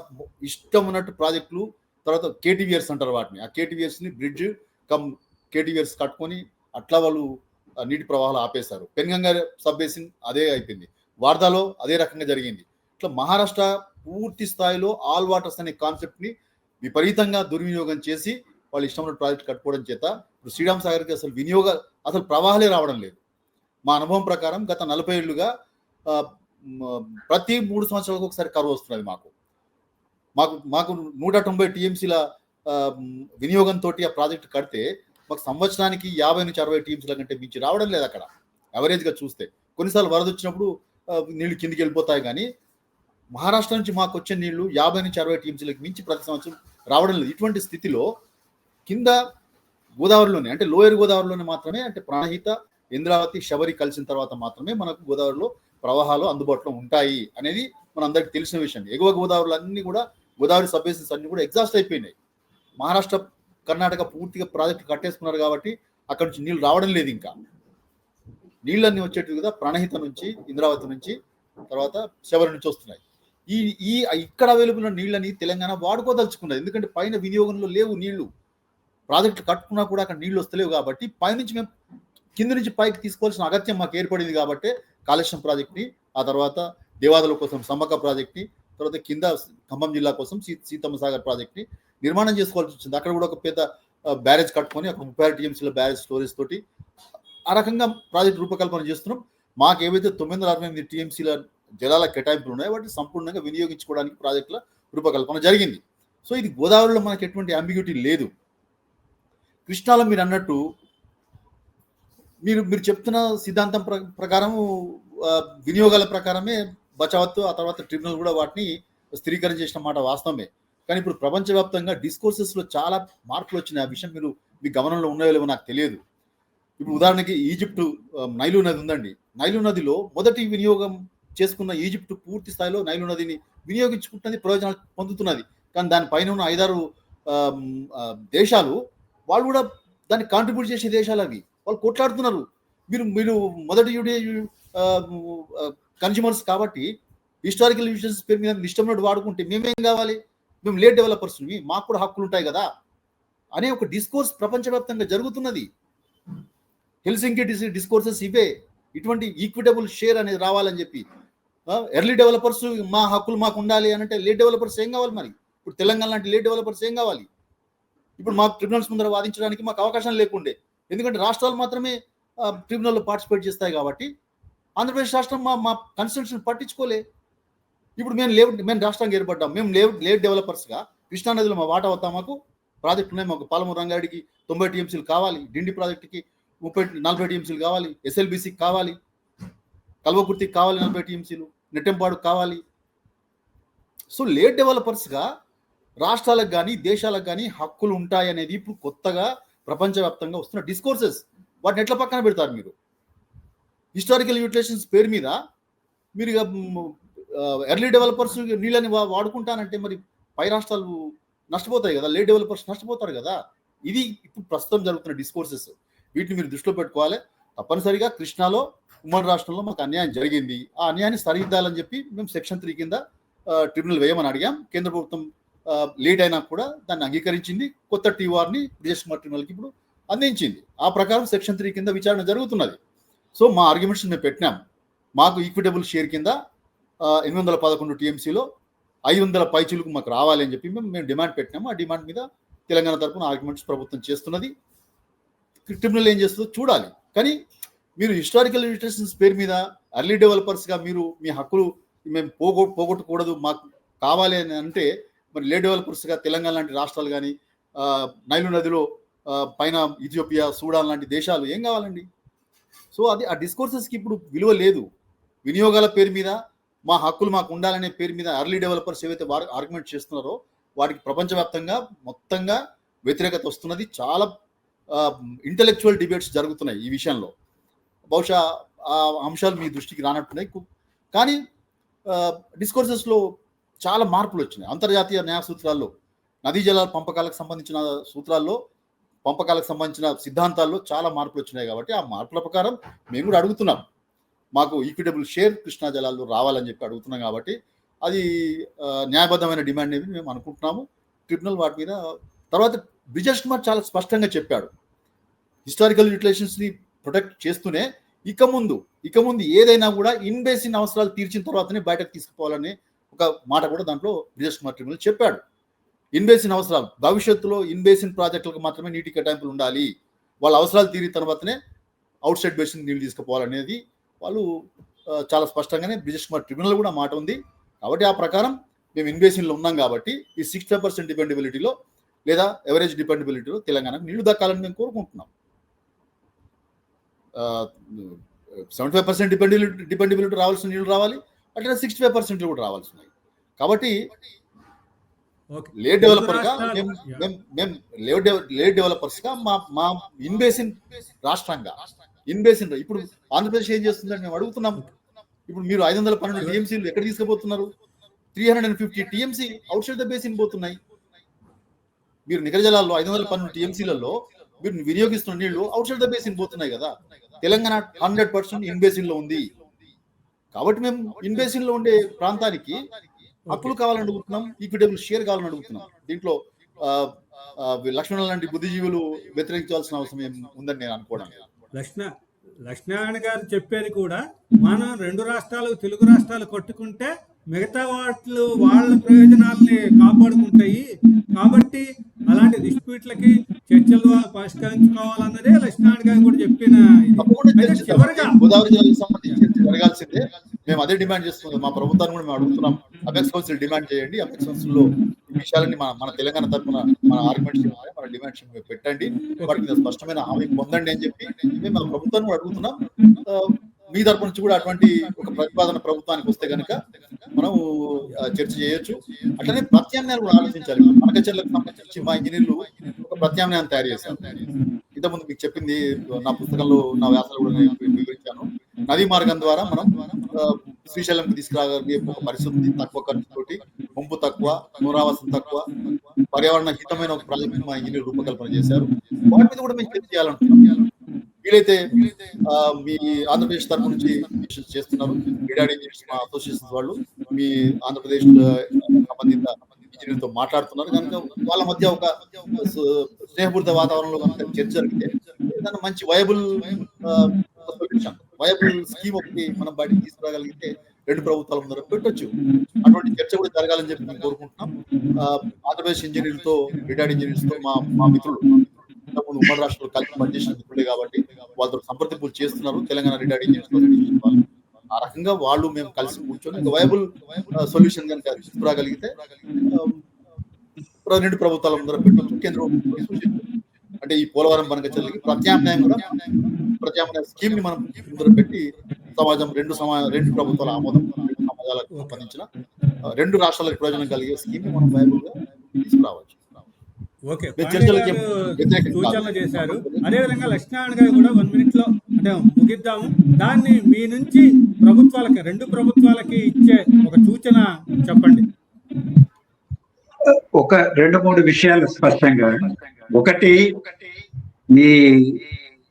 [SPEAKER 2] ఇష్టం ఉన్నట్టు ప్రాజెక్టులు, తర్వాత కేటీవీఆర్స్ అంటారు వాటిని, ఆ కేటీవీఆర్స్ని బ్రిడ్జ్ కమ్ కేటీవీఆర్స్ కట్టుకొని అట్లా వాళ్ళు నీటి ప్రవాహాలు ఆపేశారు. పెన్గంగా సబ్ బేసిన్ అదే అయిపోయింది, వార్దాలో అదే రకంగా జరిగింది. ఇట్లా మహారాష్ట్ర పూర్తి స్థాయిలో ఆల్ వాటర్స్ అనే కాన్సెప్ట్ని విపరీతంగా దుర్వినియోగం చేసి వాళ్ళు ఇష్టమైన ప్రాజెక్ట్ కట్టుకోవడం చేత ఇప్పుడు శ్రీరామ్ సాగర్కి అసలు ప్రవాహాలే రావడం లేదు. మా అనుభవం ప్రకారం గత 40 ఏళ్లుగా ప్రతి 3 సంవత్సరాలకు ఒకసారి కరువు వస్తున్నది. మాకు 190 టీఎంసీల వినియోగంతో ఆ ప్రాజెక్టు కడితే మాకు సంవత్సరానికి 50 నుంచి 60 టీఎంసీల కంటే మించి రావడం లేదు. అక్కడ యావరేజ్గా చూస్తే కొన్నిసార్లు వరద వచ్చినప్పుడు నీళ్లు కిందికి వెళ్ళిపోతాయి, కానీ మహారాష్ట్ర నుంచి మాకు వచ్చే నీళ్లు 50 నుంచి 60 టీఎంసీలకు మించి ప్రతి సంవత్సరం రావడం లేదు. ఇటువంటి స్థితిలో కింద గోదావరిలోనే, అంటే లోయర్ గోదావరిలోనే మాత్రమే, అంటే ప్రాణహిత, ఇంద్రావతి, శబరి కలిసిన తర్వాత మాత్రమే మనకు గోదావరిలో ప్రవాహాలు అందుబాటులో ఉంటాయి అనేది మన అందరికి తెలిసిన విషయం. ఎగువ గోదావరిలో అన్ని కూడా, గోదావరి సబ్ బేసిన్స్ అన్ని కూడా ఎగ్జాస్ట్ అయిపోయినాయి. మహారాష్ట్ర, కర్ణాటక పూర్తిగా ప్రాజెక్టు కట్టేసుకున్నారు కాబట్టి అక్కడ నుంచి నీళ్ళు రావడం లేదు. ఇంకా నీళ్ళన్నీ వచ్చేటివి కదా ప్రాణహిత నుంచి, ఇంద్రావతి నుంచి, తర్వాత శబరి నుంచి వస్తున్నాయి. ఈ ఇక్కడ అవైలబుల్ ఉన్న నీళ్ళని తెలంగాణ వాడుకోదలుచుకున్నది. ఎందుకంటే పైన వినియోగంలో లేవు నీళ్లు, ప్రాజెక్టులు కట్టుకున్నా కూడా అక్కడ నీళ్లు వస్తలేవు. కాబట్టి పైనుంచి మేము కింద నుంచి పైకి తీసుకోవాల్సిన అగత్యం మాకు ఏర్పడింది. కాబట్టి కాళేశ్వరం ప్రాజెక్ట్ని, ఆ తర్వాత దేవాదుల కోసం సమ్మక్క ప్రాజెక్ట్ని, తర్వాత కింద ఖమ్మం జిల్లా కోసం సీతమ్మ సాగర్ ప్రాజెక్ట్ని నిర్మాణం చేసుకోవాల్సి వచ్చింది. అక్కడ కూడా ఒక పెద్ద బ్యారేజ్ కట్టుకొని అక్కడ 36 టీఎంసీల బ్యారేజ్ స్టోరేజ్ తోటి ఆ రకంగా ప్రాజెక్ట్ రూపకల్పన చేస్తున్నాం. మాకు ఏవైతే 968 టీఎంసీల జలాల కేటాయింపులు ఉన్నాయో వాటిని సంపూర్ణంగా వినియోగించుకోవడానికి ప్రాజెక్టుల రూపకల్పన జరిగింది. సో ఇది గోదావరిలో మనకు ఎటువంటి అంబిగ్యూటీ లేదు. కృష్ణాలో మీరు అన్నట్టు మీరు చెప్తున్న సిద్ధాంతం ప్రకారం వినియోగాల ప్రకారమే బచావత్తు, ఆ తర్వాత ట్రిబ్యునల్ కూడా వాటిని స్థిరీకరణ చేసిన మాట వాస్తవమే. కానీ ఇప్పుడు ప్రపంచవ్యాప్తంగా డిస్కోర్సెస్లో చాలా మార్పులు వచ్చినాయి. ఆ విషయం మీ గమనంలో ఉన్నాయో లేవో నాకు తెలియదు. ఇప్పుడు ఉదాహరణకి ఈజిప్టు నైలు నది ఉందండి. నైలు నదిలో మొదటి వినియోగం చేసుకున్న ఈజిప్టు పూర్తి స్థాయిలో నైలు నదిని వినియోగించుకుంటున్నది, ప్రయోజనాలు పొందుతున్నది. కానీ దానిపైన ఉన్న 5-6 దేశాలు, వాళ్ళు కూడా దాన్ని కాంట్రిబ్యూట్ చేసే దేశాలు అవి, వాళ్ళు కొట్లాడుతున్నారు. మీరు మొదటి కన్జ్యూమర్స్ కాబట్టి హిస్టారికల్ యూజెస్ పేరు మీద ఇష్టం వాడుకుంటే మేమేం కావాలి, మేము లేట్ డెవలపర్స్, మాకు కూడా హక్కులు ఉంటాయి కదా అనే ఒక డిస్కోర్స్ ప్రపంచవ్యాప్తంగా జరుగుతున్నది. హెల్సింకి డిస్కోర్సెస్ ఇవే. ఇటువంటి ఈక్విటబుల్ షేర్ అనేది రావాలని చెప్పి, ఎర్లీ డెవలపర్స్ మా హక్కులు మాకు ఉండాలి అని అంటే లేట్ డెవలపర్స్ ఏం కావాలి? మరి ఇప్పుడు తెలంగాణ లాంటి లేట్ డెవలపర్స్ ఏం కావాలి? ఇప్పుడు మాకు ట్రిబ్యునల్స్ ముందర వాదించడానికి మాకు అవకాశం లేకుండే, ఎందుకంటే రాష్ట్రాలు మాత్రమే ట్రిబ్యునల్లో పార్టిసిపేట్ చేస్తాయి. కాబట్టి ఆంధ్రప్రదేశ్ రాష్ట్రం మా కన్స్టిట్యూషన్ పట్టించుకోలే. ఇప్పుడు మేము రాష్ట్రానికి ఏర్పడ్డాం, మేము లేట్ డెవలపర్స్గా కృష్ణానదిలో మా వాటా అవుతాం, మాకు ప్రాజెక్టు ఉన్నాయి. మాకు పాలమూరు రంగారెడ్డికి 90 టీఎంసీలు కావాలి, డిండి ప్రాజెక్టుకి 30-40 టీఎంసీలు కావాలి, ఎస్ఎల్బీసీకి కావాలి, కల్వకుర్తికి కావాలి 40 టీఎంసీలు, నెట్టెంపాడుకు కావాలి. సో లేట్ డెవలపర్స్గా రాష్ట్రాలకు కానీ దేశాలకు కానీ హక్కులు ఉంటాయనేది ఇప్పుడు కొత్తగా ప్రపంచవ్యాప్తంగా వస్తున్న డిస్కోర్సెస్. వాటిని ఎట్లా పక్కన పెడతారు మీరు? హిస్టారికల్ యూటిలైజేషన్స్ పేరు మీద మీరు ఎర్లీ డెవలపర్స్ నీళ్ళని వాడుకుంటానంటే మరి పై రాష్ట్రాలు నష్టపోతాయి కదా, లేట్ డెవలపర్స్ నష్టపోతారు కదా. ఇది ఇప్పుడు ప్రస్తుతం జరుగుతున్న డిస్కోర్సెస్. వీటిని మీరు దృష్టిలో పెట్టుకోవాలి. తప్పనిసరిగా కృష్ణాలో ఉమ్మడి రాష్ట్రంలో మాకు అన్యాయం జరిగింది, ఆ అన్యాయాన్ని సరిదిద్దాలని చెప్పి మేము సెక్షన్ 3 కింద ట్రిబ్యునల్ వేయమని అడిగాం. కేంద్ర ప్రభుత్వం లేట్ అయినా కూడా దాన్ని అంగీకరించింది. కొత్త టీఆర్ని బ్రిజేష్ కుమార్ ట్రిబ్యునల్కి ఇప్పుడు అందించింది. ఆ ప్రకారం సెక్షన్ 3 కింద విచారణ జరుగుతున్నది. సో మా ఆర్గ్యుమెంట్స్ మేము పెట్టినాం. మాకు ఈక్విటబుల్ షేర్ కింద 811 టీఎంసీలో 500 పైచీలకు మాకు రావాలి అని చెప్పి మేము డిమాండ్ పెట్టినాము. ఆ డిమాండ్ మీద తెలంగాణ తరఫున ఆర్గ్యుమెంట్స్ ప్రభుత్వం చేస్తున్నది. ట్రిబ్యునల్ ఏం చేస్తుందో చూడాలి. కానీ మీరు హిస్టారికల్ లిమిటేషన్స్ పేరు మీద ఎర్లీ డెవలపర్స్గా మీరు మీ హక్కులు మేము పోగొట్టకూడదు, మాకు కావాలి అని అంటే మరి లేట్ డెవలపర్స్గా తెలంగాణ లాంటి రాష్ట్రాలు కానీ నైలు నదిలో పైన ఇథియోపియా, సూడాన్ లాంటి దేశాలు ఏం కావాలండి? సో అది ఆ డిస్కోర్సెస్కి ఇప్పుడు విలువ లేదు. వినియోగాల పేరు మీద మా హక్కులు మాకు ఉండాలనే పేరు మీద ఎర్లీ డెవలపర్స్ ఏవైతే ఆర్గ్యుమెంట్ చేస్తున్నారో వాటికి ప్రపంచవ్యాప్తంగా మొత్తంగా వ్యతిరేకత వస్తున్నది. చాలా ఇంటలెక్చువల్ డిబేట్స్ జరుగుతున్నాయి ఈ విషయంలో. బహుశా ఆ అంశాలు మీ దృష్టికి రానట్టున్నాయి. కానీ డిస్కోర్సెస్లో చాలా మార్పులు వచ్చినాయి. అంతర్జాతీయ న్యాయ సూత్రాల్లో, నదీ జలాల పంపకాలకు సంబంధించిన సూత్రాల్లో, పంపకాలకు సంబంధించిన సిద్ధాంతాల్లో చాలా మార్పులు వచ్చినాయి. కాబట్టి ఆ మార్పుల ప్రకారం మేము కూడా అడుగుతున్నాం. మాకు ఈక్విటబుల్ షేర్ కృష్ణా జలాల్లో రావాలని చెప్పి అడుగుతున్నాం. కాబట్టి అది న్యాయబద్ధమైన డిమాండ్ ఏమి మేము అనుకుంటున్నాము. ట్రిబ్యునల్ వాటి మీద తర్వాత బ్రిజేష్ కుమార్ చాలా స్పష్టంగా చెప్పాడు, హిస్టారికల్ యూటిలైజేషన్స్ని ప్రొటెక్ట్ చేస్తూనే ఇక ముందు ఏదైనా కూడా ఇన్ బేసిన్ అవసరాలు తీర్చిన తర్వాతనే బయటకు తీసుకుపోవాలని ఒక మాట కూడా దాంట్లో బ్రిజేష్ కుమార్ ట్రిబ్యునల్ చెప్పాడు. ఇన్ బేసిన్ అవసరాలు భవిష్యత్తులో ఇన్ బేసిన్ ప్రాజెక్టులకు మాత్రమే నీటి కేటాయింపులు ఉండాలి, వాళ్ళ అవసరాలు తీరిన తర్వాతనే అవుట్ సైడ్ బేసిన్ నీళ్ళు తీసుకుపోవాలనేది వాళ్ళు చాలా స్పష్టంగానే బ్రిజేష్ కుమార్ ట్రిబ్యునల్ కూడా మాట ఉంది. కాబట్టి ఆ ప్రకారం మేము ఇన్ బేసిన్లో ఉన్నాం కాబట్టి ఈ 60% డిపెండబిలిటీలో లేదా ఎవరేజ్ డిపెండబిలిటీలో తెలంగాణకు నీళ్లు దక్కాలని మేము కోరుకుంటున్నాం. 75% డిపెండబిలిటీ రావాల్సిన నీళ్లు రావాలి, అట్లా 65% కూడా రావాల్సినవి. కాబట్టి లేట్ డెవలపర్గా మేము లేట్ డెవలపర్స్గా మా ఇన్ బేసిన్ రాష్ట్రంగా ఇన్ బేసిన్ ఇప్పుడు ఆంధ్రప్రదేశ్ ఏం చేస్తుందని మేము అడుగుతున్నాం. ఇప్పుడు మీరు 512 టీఎంసీలు ఎక్కడ తీసుకుపోతున్నారు? 350 TMC out side the basin పోతున్నాయి. మీరు నికర జలాల్లో 512 టీఎంసీలలో మీరు వినియోగిస్తున్న నీళ్లు అవుట్ సైడ్ ద బేసిన్ పోతున్నాయి కదా. తెలంగాణ 100% ఇన్ బేసిన్ లో ఉంది. కాబట్టి మేము ఇన్ బేసిన్ లో ఉండే ప్రాంతానికి హక్కులు కావాలని అడుగుతున్నాం, ఈక్విటబుల్ షేర్ కావాలని అడుగుతున్నాం. దీంట్లో లక్ష్మణ లాంటి బుద్ధిజీవులు వ్యతిరేకించాల్సిన అవసరం ఉందని నేను అనుకోవడం.
[SPEAKER 1] లక్ష్మీనారాయణ గారు చెప్పేది కూడా మనం 2 రాష్ట్రాలు తెలుగు రాష్ట్రాలు కొట్టుకుంటే మిగతా వాటిలు వాళ్ళ ప్రయోజనాలని కాపాడుకుంటాయి. కాబట్టి అలాంటి డిస్ప్యూట్లకి చర్చల ద్వారా పరిష్కరించుకోవాలన్నదే లక్ష్మీనారాయణ గారు కూడా చెప్పిన. చివరిగా
[SPEAKER 2] గోదావరి జిల్లాకు సంబంధించి జరగాల్సిందే మేము అదే డిమాండ్ చేస్తున్నాం. మా ప్రభుత్వాన్ని కూడా మేము అడుగుతున్నాం, అపెక్స్ కౌన్సిల్ డిమాండ్ చేయండి, అపెక్స్ కౌన్సిల్ లో ఈ విషయాలని మన తెలంగాణ తరఫున మన ఆర్గ్యుమెంట్స్ మన డిమాండ్స్ పెట్టండి, వాటి మీద స్పష్టమైన హామీ పొందండి అని చెప్పి మేము మన ప్రభుత్వాన్ని కూడా అడుగుతున్నాం. మీ తరపు నుంచి కూడా అటువంటి ఒక ప్రతిపాదన ప్రభుత్వానికి వస్తే కనుక మనం చర్చ చేయొచ్చు. అట్లనే ప్రత్యామ్నాయాలు కూడా ఆలోచించాలి. మనకచర్లకు సంబంధించి మా ఇంజనీర్లు ఒక ప్రత్యామ్నాయం తయారు చేశారు. ఇంతకుముందు మీకు చెప్పింది నా పుస్తకంలో నా వ్యాసాలు కూడా వివరించాను. నదీ మార్గం ద్వారా మనం శ్రీశైలంకి తీసుకురాగలిగే ఒక పరిస్థితి, తక్కువ ఖర్చుతోటి, ముంపు తక్కువ, పునరావాసం తక్కువ, పర్యావరణ హితమైన ఒక ప్రాజెక్ట్ మా ఇంజనీర్ రూపకల్పన చేశారు. వాటి మీద కూడా మేము చర్చ చేయాలనుకుంటున్నాం. వీలైతే మీ ఆంధ్రప్రదేశ్ తరఫు నుంచి చేస్తున్నారు, రిడాడ్ ఇంజనీర్స్ మా అసోసియేషన్స్ వాళ్ళు మీ ఆంధ్రప్రదేశ్ సంబంధిత ఇంజనీర్తో మాట్లాడుతున్నారు కనుక వాళ్ళ మధ్య ఒక స్నేహపూరిత వాతావరణంలో కనుక చర్చ జరిగితే ఏదైనా మంచి వయబుల్ సొల్యూషన్, వయబుల్ స్కీమ్ ఒకటి మనం బయటకు తీసుకురాగలిగితే 2 ప్రభుత్వాల ముందర పెట్టొచ్చు. అటువంటి చర్చ కూడా జరగాలని చెప్పి మేము కోరుకుంటున్నాం. ఆంధ్రప్రదేశ్ ఇంజనీర్తో, రిటైర్డ్ ఇంజనీర్స్ తో మా మిత్రులు ఇంతకుముందు ఉమ్మడి రాష్ట్రాలు కలిసి పనిచేసిన మిత్రులే కాబట్టి వాళ్ళతో సంప్రదింపులు చేస్తున్నారు. తెలంగాణ రిటైర్డ్ ఇంజనీర్స్ వాళ్ళు ఆ రకంగా వాళ్ళు మేము కలిసి కూర్చొని ఒక వైబుల్ సొల్యూషన్ కనుక తీసుకురాగలిగితే 2 ప్రభుత్వాల ముందర పెట్టొచ్చు. కేంద్రం అంటే ఈ పోలవరం బనకచర్లకి ప్రత్యామ్నాయం స్కీమ్ ని మనం ముందర పెట్టి సమాజం 2 ప్రభుత్వాల ఆమోదం, 2 సమాజాలకు సంబంధించిన 2 రాష్ట్రాలకు ప్రయోజనం కలిగే స్కీమ్ ని మనం వైబుల్ గా తీసుకురావచ్చు.
[SPEAKER 1] సూచనలు చేశారు. అదేవిధంగా లక్ష్మీనారాయణ గారు కూడా 1 minute లో అంటే ముగిద్దాము. దాన్ని మీ నుంచి ప్రభుత్వాలకి 2 ప్రభుత్వాలకి ఇచ్చే ఒక సూచన చెప్పండి.
[SPEAKER 3] ఒక 2-3 విషయాలు స్పష్టంగా. ఒకటి, ఈ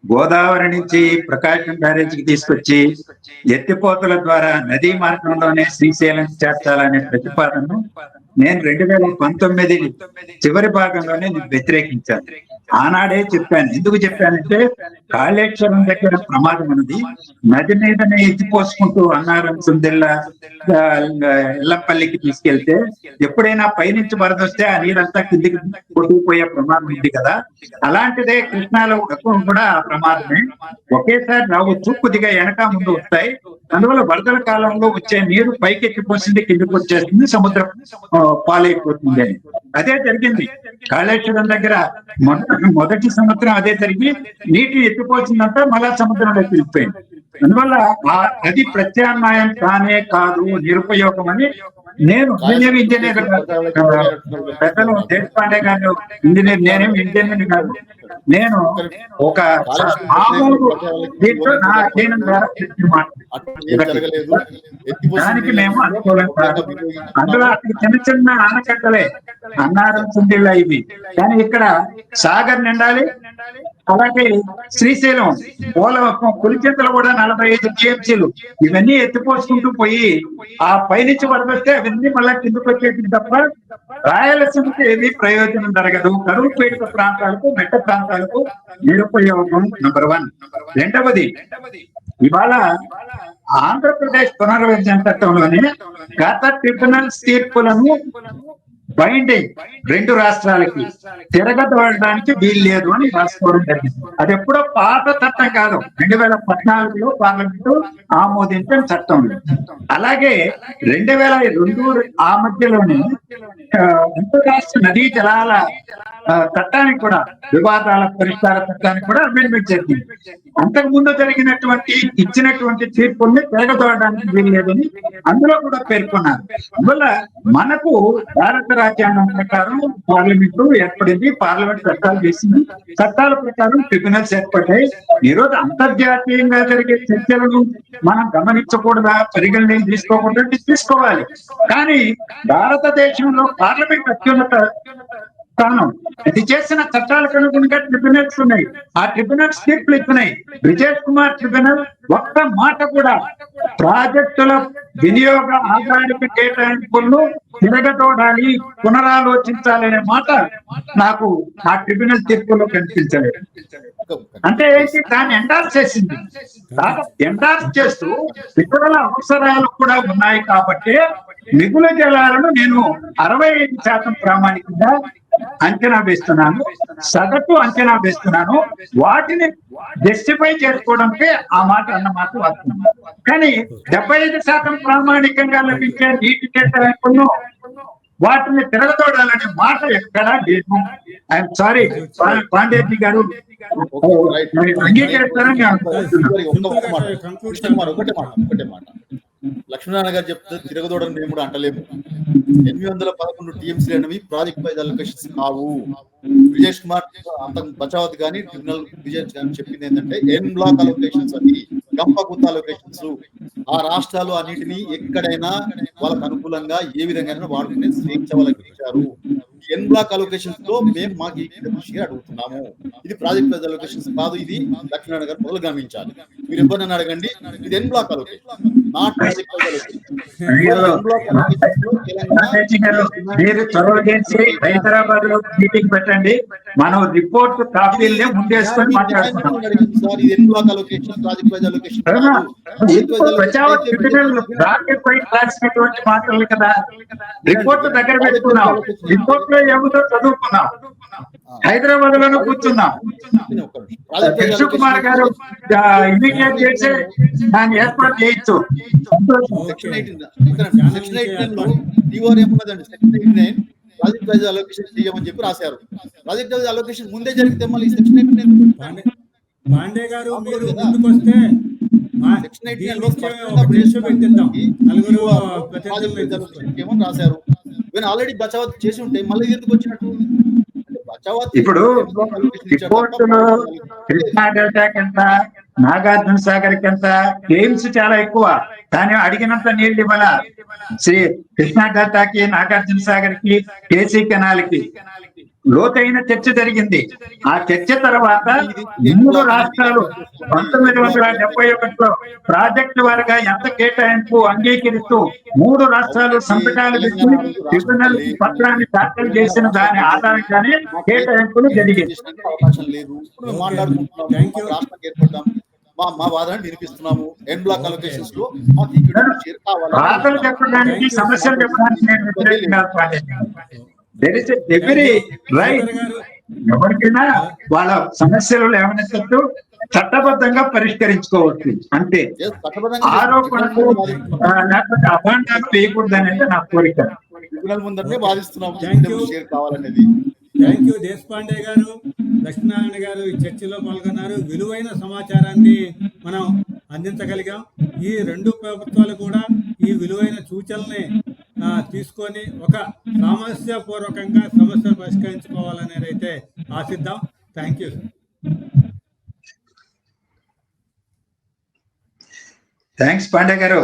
[SPEAKER 3] గోదావరి నుంచి ప్రకాశం బ్యారేజీకి తీసుకొచ్చి ఎత్తిపోతల ద్వారా నదీ మార్గంలోనే శ్రీశైలం చేర్చాలనే ప్రతిపాదనను నేను 2019 చివరి భాగంలోనే నేను వ్యతిరేకించాను. ఆనాడే చెప్పాను. ఎందుకు చెప్పానంటే కాళేశ్వరం దగ్గర ప్రమాదం ఉన్నది. నది మీదనే ఎత్తిపోసుకుంటూ అన్నారం సుందెల్లా ఎల్లంపల్లికి తీసుకెళ్తే ఎప్పుడైనా పైనుంచి వరద వస్తే ఆ నీరంతా కిందికి కొట్టుకుపోయే ప్రమాదం ఉంది కదా. అలాంటిదే కృష్ణాలో కూడా ఆ ప్రమాదమే. ఒకేసారి రావచ్చు, కొద్దిగా వెనక ముందు వస్తాయి. అందువల్ల వరదల కాలంలో వచ్చే నీరు పైకి ఎక్కిపోతుంది, కిందికి వచ్చేస్తుంది, సముద్రం పాలైపోతుంది అని. అదే జరిగింది కాళేశ్వరం దగ్గర. మొదటి సంవత్సరం అదే జరిగి నీటి ఎత్తిపోతుందంతా మళ్ళా సముద్రంలోకి వెళ్ళిపోయింది. అందువల్ల అది ప్రత్యామ్నాయం కానే కాదు, నిరుపయోగం అని నేను ఇంజనీర్ పెద్దలు దేశపాండే గారు ఇంజనీర్, నేనేం ఇంజనీర్ కాదు. నేను ఒక మామూలు దీంట్లో నా అధ్యయనం ద్వారా దానికి మేము అనుకూలం కాదు. అందులో అక్కడ చిన్న చిన్న ఆనకట్టలే, అన్నారం సుండిల్లా ఇవి. కానీ ఇక్కడ సాగర్ నిండాలి. అలాగే శ్రీశైలం పులిచింతలు కూడా 45 టీఎంసీలు ఇవన్నీ ఎత్తిపోసుకుంటూ పోయి ఆ పైనుంచి వరదొస్తే అవన్నీ మళ్ళా కిందకు వచ్చేది తప్ప రాయలసీమకి ఏది ప్రయోజనం జరగదు. కరువు పీడిత ప్రాంతాలకు, మెట్ట ప్రాంతాలకు నిరుపయోగం నంబర్ 1. రెండవది, ఇవాళ ఆంధ్రప్రదేశ్ పునర్విభజన చట్టంలోనే గత ట్రిబ్యునల్స్ తీర్పులను బైండింగ్ 2 రాష్ట్రాలకి తిరగదోడడానికి వీలు లేదు అని రాసుకోవడం జరిగింది. అది ఎప్పుడో పాత చట్టం కాదు, 2014లో పార్లమెంటు ఆమోదించిన చట్టం. అలాగే 2002 ఆ మధ్యలోనే అంతర్రాష్ట్ర నదీ జలాల చట్టానికి కూడా, వివాదాల పరిష్కార చట్టానికి కూడా అమెండ్మెంట్ జరిగింది. అంతకు ముందు జరిగినటువంటి ఇచ్చినటువంటి తీర్పుల్ని తిరగదోడడానికి వీలు లేదని అందులో కూడా పేర్కొన్నారు. అందువల్ల మనకు భారత రాజ్యాంగం ప్రకారం పార్లమెంటు ఏర్పడింది, పార్లమెంట్ చట్టాలు చేసింది, చట్టాల ప్రకారం ట్రిబ్యునల్స్ ఏర్పడ్డాయి. ఈరోజు అంతర్జాతీయంగా జరిగే చర్చలను మనం గమనించకూడదా, పరిగణన తీసుకోకుండా తీసుకోవాలి. కానీ భారతదేశంలో పార్లమెంట్ అత్యున్నత స్థానం. ఇది చేసిన చట్టాలకు అనుగుణంగా ట్రిబ్యునల్స్ ఉన్నాయి. ఆ ట్రిబ్యునల్స్ తీర్పులు ఇస్తున్నాయి. విజయ్ కుమార్ ట్రిబ్యునల్ ఒక్క మాట కూడా ప్రాజెక్టుల వినియోగ ఆధారిత కేటాయింపులను తిరగతోడాలి, పునరాలోచించాలనే మాట నాకు ఆ ట్రిబ్యునల్ తీర్పులో కనిపించలేదు. అంటే ఏంటి, దాన్ని ఎండార్స్ చేసింది. ఎండార్స్ చేస్తూ ఇతరుల అవసరాలు కూడా ఉన్నాయి కాబట్టి మిగులు జలాలను నేను 65% ప్రామాణికంగా అంచనా వేస్తున్నాను, సగటు అంచనా వేస్తున్నాను. వాటిని జస్టిఫై చేసుకోవడానికి ఆ మాట అన్నమాట వాడుతున్నాను. కానీ 75% ప్రామాణికంగా లభించే నీటి కేటాయింపులను వాటిని తిరగతోడాలనే మాట ఎక్కడా లేదు. ఐఎమ్ సారీ పాండేజీ గారు, అంగీకరిస్తారని
[SPEAKER 2] ఒకటే మాట లక్ష్మీనారాయణ గారు చెప్తే తిరగదోడని మేము కూడా అంటలేము. 811 టీఎంసీ అనేవి ప్రాజెక్ట్ వైజ్ అలొకేషన్స్ కావు. విజయ్ కుమార్ అంత బచావత్ కానీ ట్రిబ్యునల్ విజయ్ చెప్పింది ఏంటంటే ఎన్ బ్లాక్ అలొకేషన్స్ అని, గంపగుత్త అలొకేషన్స్. ఆ రాష్ట్రాలు అన్నిటినీ ఎక్కడైనా వాళ్ళకు అనుకూలంగా ఏ విధంగా వాడుకునే స్వేచ్ఛ వాళ్ళకి ఇచ్చారు. ఎన్ బ్లాక్ అలొకేషన్స్ తో మేము మాకు అడుగుతున్నాము. ఇది ప్రాజెక్ట్ వైజ్ అలొకేషన్స్ కాదు. ఇది లక్ష్మీనారాయణ గారు మొదలు గమనించాలి. మీరు ఎవరినైనా అడగండి, ఇది en bloc allocation, not project wise allocation.
[SPEAKER 3] మీరు చొరవ చేసి హైదరాబాద్ లో మీటింగ్ పెట్టండి, మనం రిపోర్ట్ కాపీలనే ముందేసుకొని మాట్లాడుతున్నాం. రాసినటువంటి మాటలు కదా, రిపోర్ట్ దగ్గర పెట్టుకున్నాం, రిపోర్ట్ లో ఏముందో చదువుకున్నాం, హైదరాబాద్ లోనే కూర్చున్నాం. కృష్ణ కుమార్ గారు ఇమీడియట్ చేసి దాన్ని ఏర్పాటు చేయొచ్చు.
[SPEAKER 2] ప్రాజెక్ట్ వైజ్ అలొకేషన్ చేయమని చెప్పి రాశారు. ప్రాజెక్ట్ వైజ్ అలొకేషన్ ముందే జరిగితే మళ్ళీ సెక్షన్ 89
[SPEAKER 1] పాండే గారు మీరు ముందుకు వస్తే
[SPEAKER 2] రాశారు. ఆల్రెడీ బచావత్ చేసి ఉంటే మళ్ళీ ఎందుకు వచ్చినట్టు?
[SPEAKER 3] ఇప్పుడు రిపోర్టులో కృష్ణా డెల్టాకి ఎంత, నాగార్జున సాగర్ కి ఎంత, క్లెయిమ్స్ చాలా ఎక్కువ, కానీ అడిగినంత నీళ్లు ఇవ్వాల. శ్రీ కృష్ణా డెల్టాకి, నాగార్జున సాగర్ కి, కేసీ కెనాల్ కి లోతైన చర్చ జరిగింది. ఆ చర్చ తర్వాత 3 రాష్ట్రాలు 1971లో ప్రాజెక్టు వారిగా ఎంత కేటాయింపు అంగీకరిస్తూ 3 రాష్ట్రాలు సంతకాలు పెట్టి ట్రిబ్యునల్ పత్రాన్ని దాఖలు చేసిన దాని ఆధారంగానే కేటాయింపులు జరిగింది.
[SPEAKER 2] అవకాశం లేదు. ఇప్పుడు మేము మాట్లాడుకుంటున్నాము,
[SPEAKER 1] Thank you.
[SPEAKER 2] ఒక రాష్ట్రానికి ఏర్పడ్డాము, మా వాదన వినిపిస్తున్నాము. ఎన్ బ్లాక్ అలొకేషన్స్ లో మాకు ఈ షేర్ కావాలి.
[SPEAKER 3] బాధలు చెప్పడానికి సమస్యలు చెప్పడానికి నేను వ్యతిరేకం కాదు Pandey. There is a every right.
[SPEAKER 1] Sridhar గారు
[SPEAKER 3] ఎవరికైనా వాళ్ళ సమస్యలు లేవనెత్తట్టు చట్టబద్ధంగా పరిష్కరించుకోవచ్చు అంతే.
[SPEAKER 2] Yes, చట్టబద్ధంగా
[SPEAKER 3] ఆరోపణలు లేకపోతే అభాండాలు వేయకూడదు అనేది నా కోరిక.
[SPEAKER 2] ట్రిబ్యునల్ ముందరనే వాదిస్తున్నాము
[SPEAKER 1] Thank you.
[SPEAKER 2] షేర్ కావాలనేది.
[SPEAKER 1] థ్యాంక్ యూ దేశపాండే గారు, లక్ష్మీనారాయణ గారు ఈ చర్చలో పాల్గొన్నారు. విలువైన సమాచారాన్ని మనం అందించగలిగాం. ఈ 2 ప్రభుత్వాలు కూడా ఈ విలువైన సూచనల్ని తీసుకొని ఒక సామరస్యపూర్వకంగా సమస్యలు పరిష్కరించుకోవాలనేది అయితే ఆశిద్దాం. Thank you.
[SPEAKER 3] థ్యాంక్స్ పాండే గారు.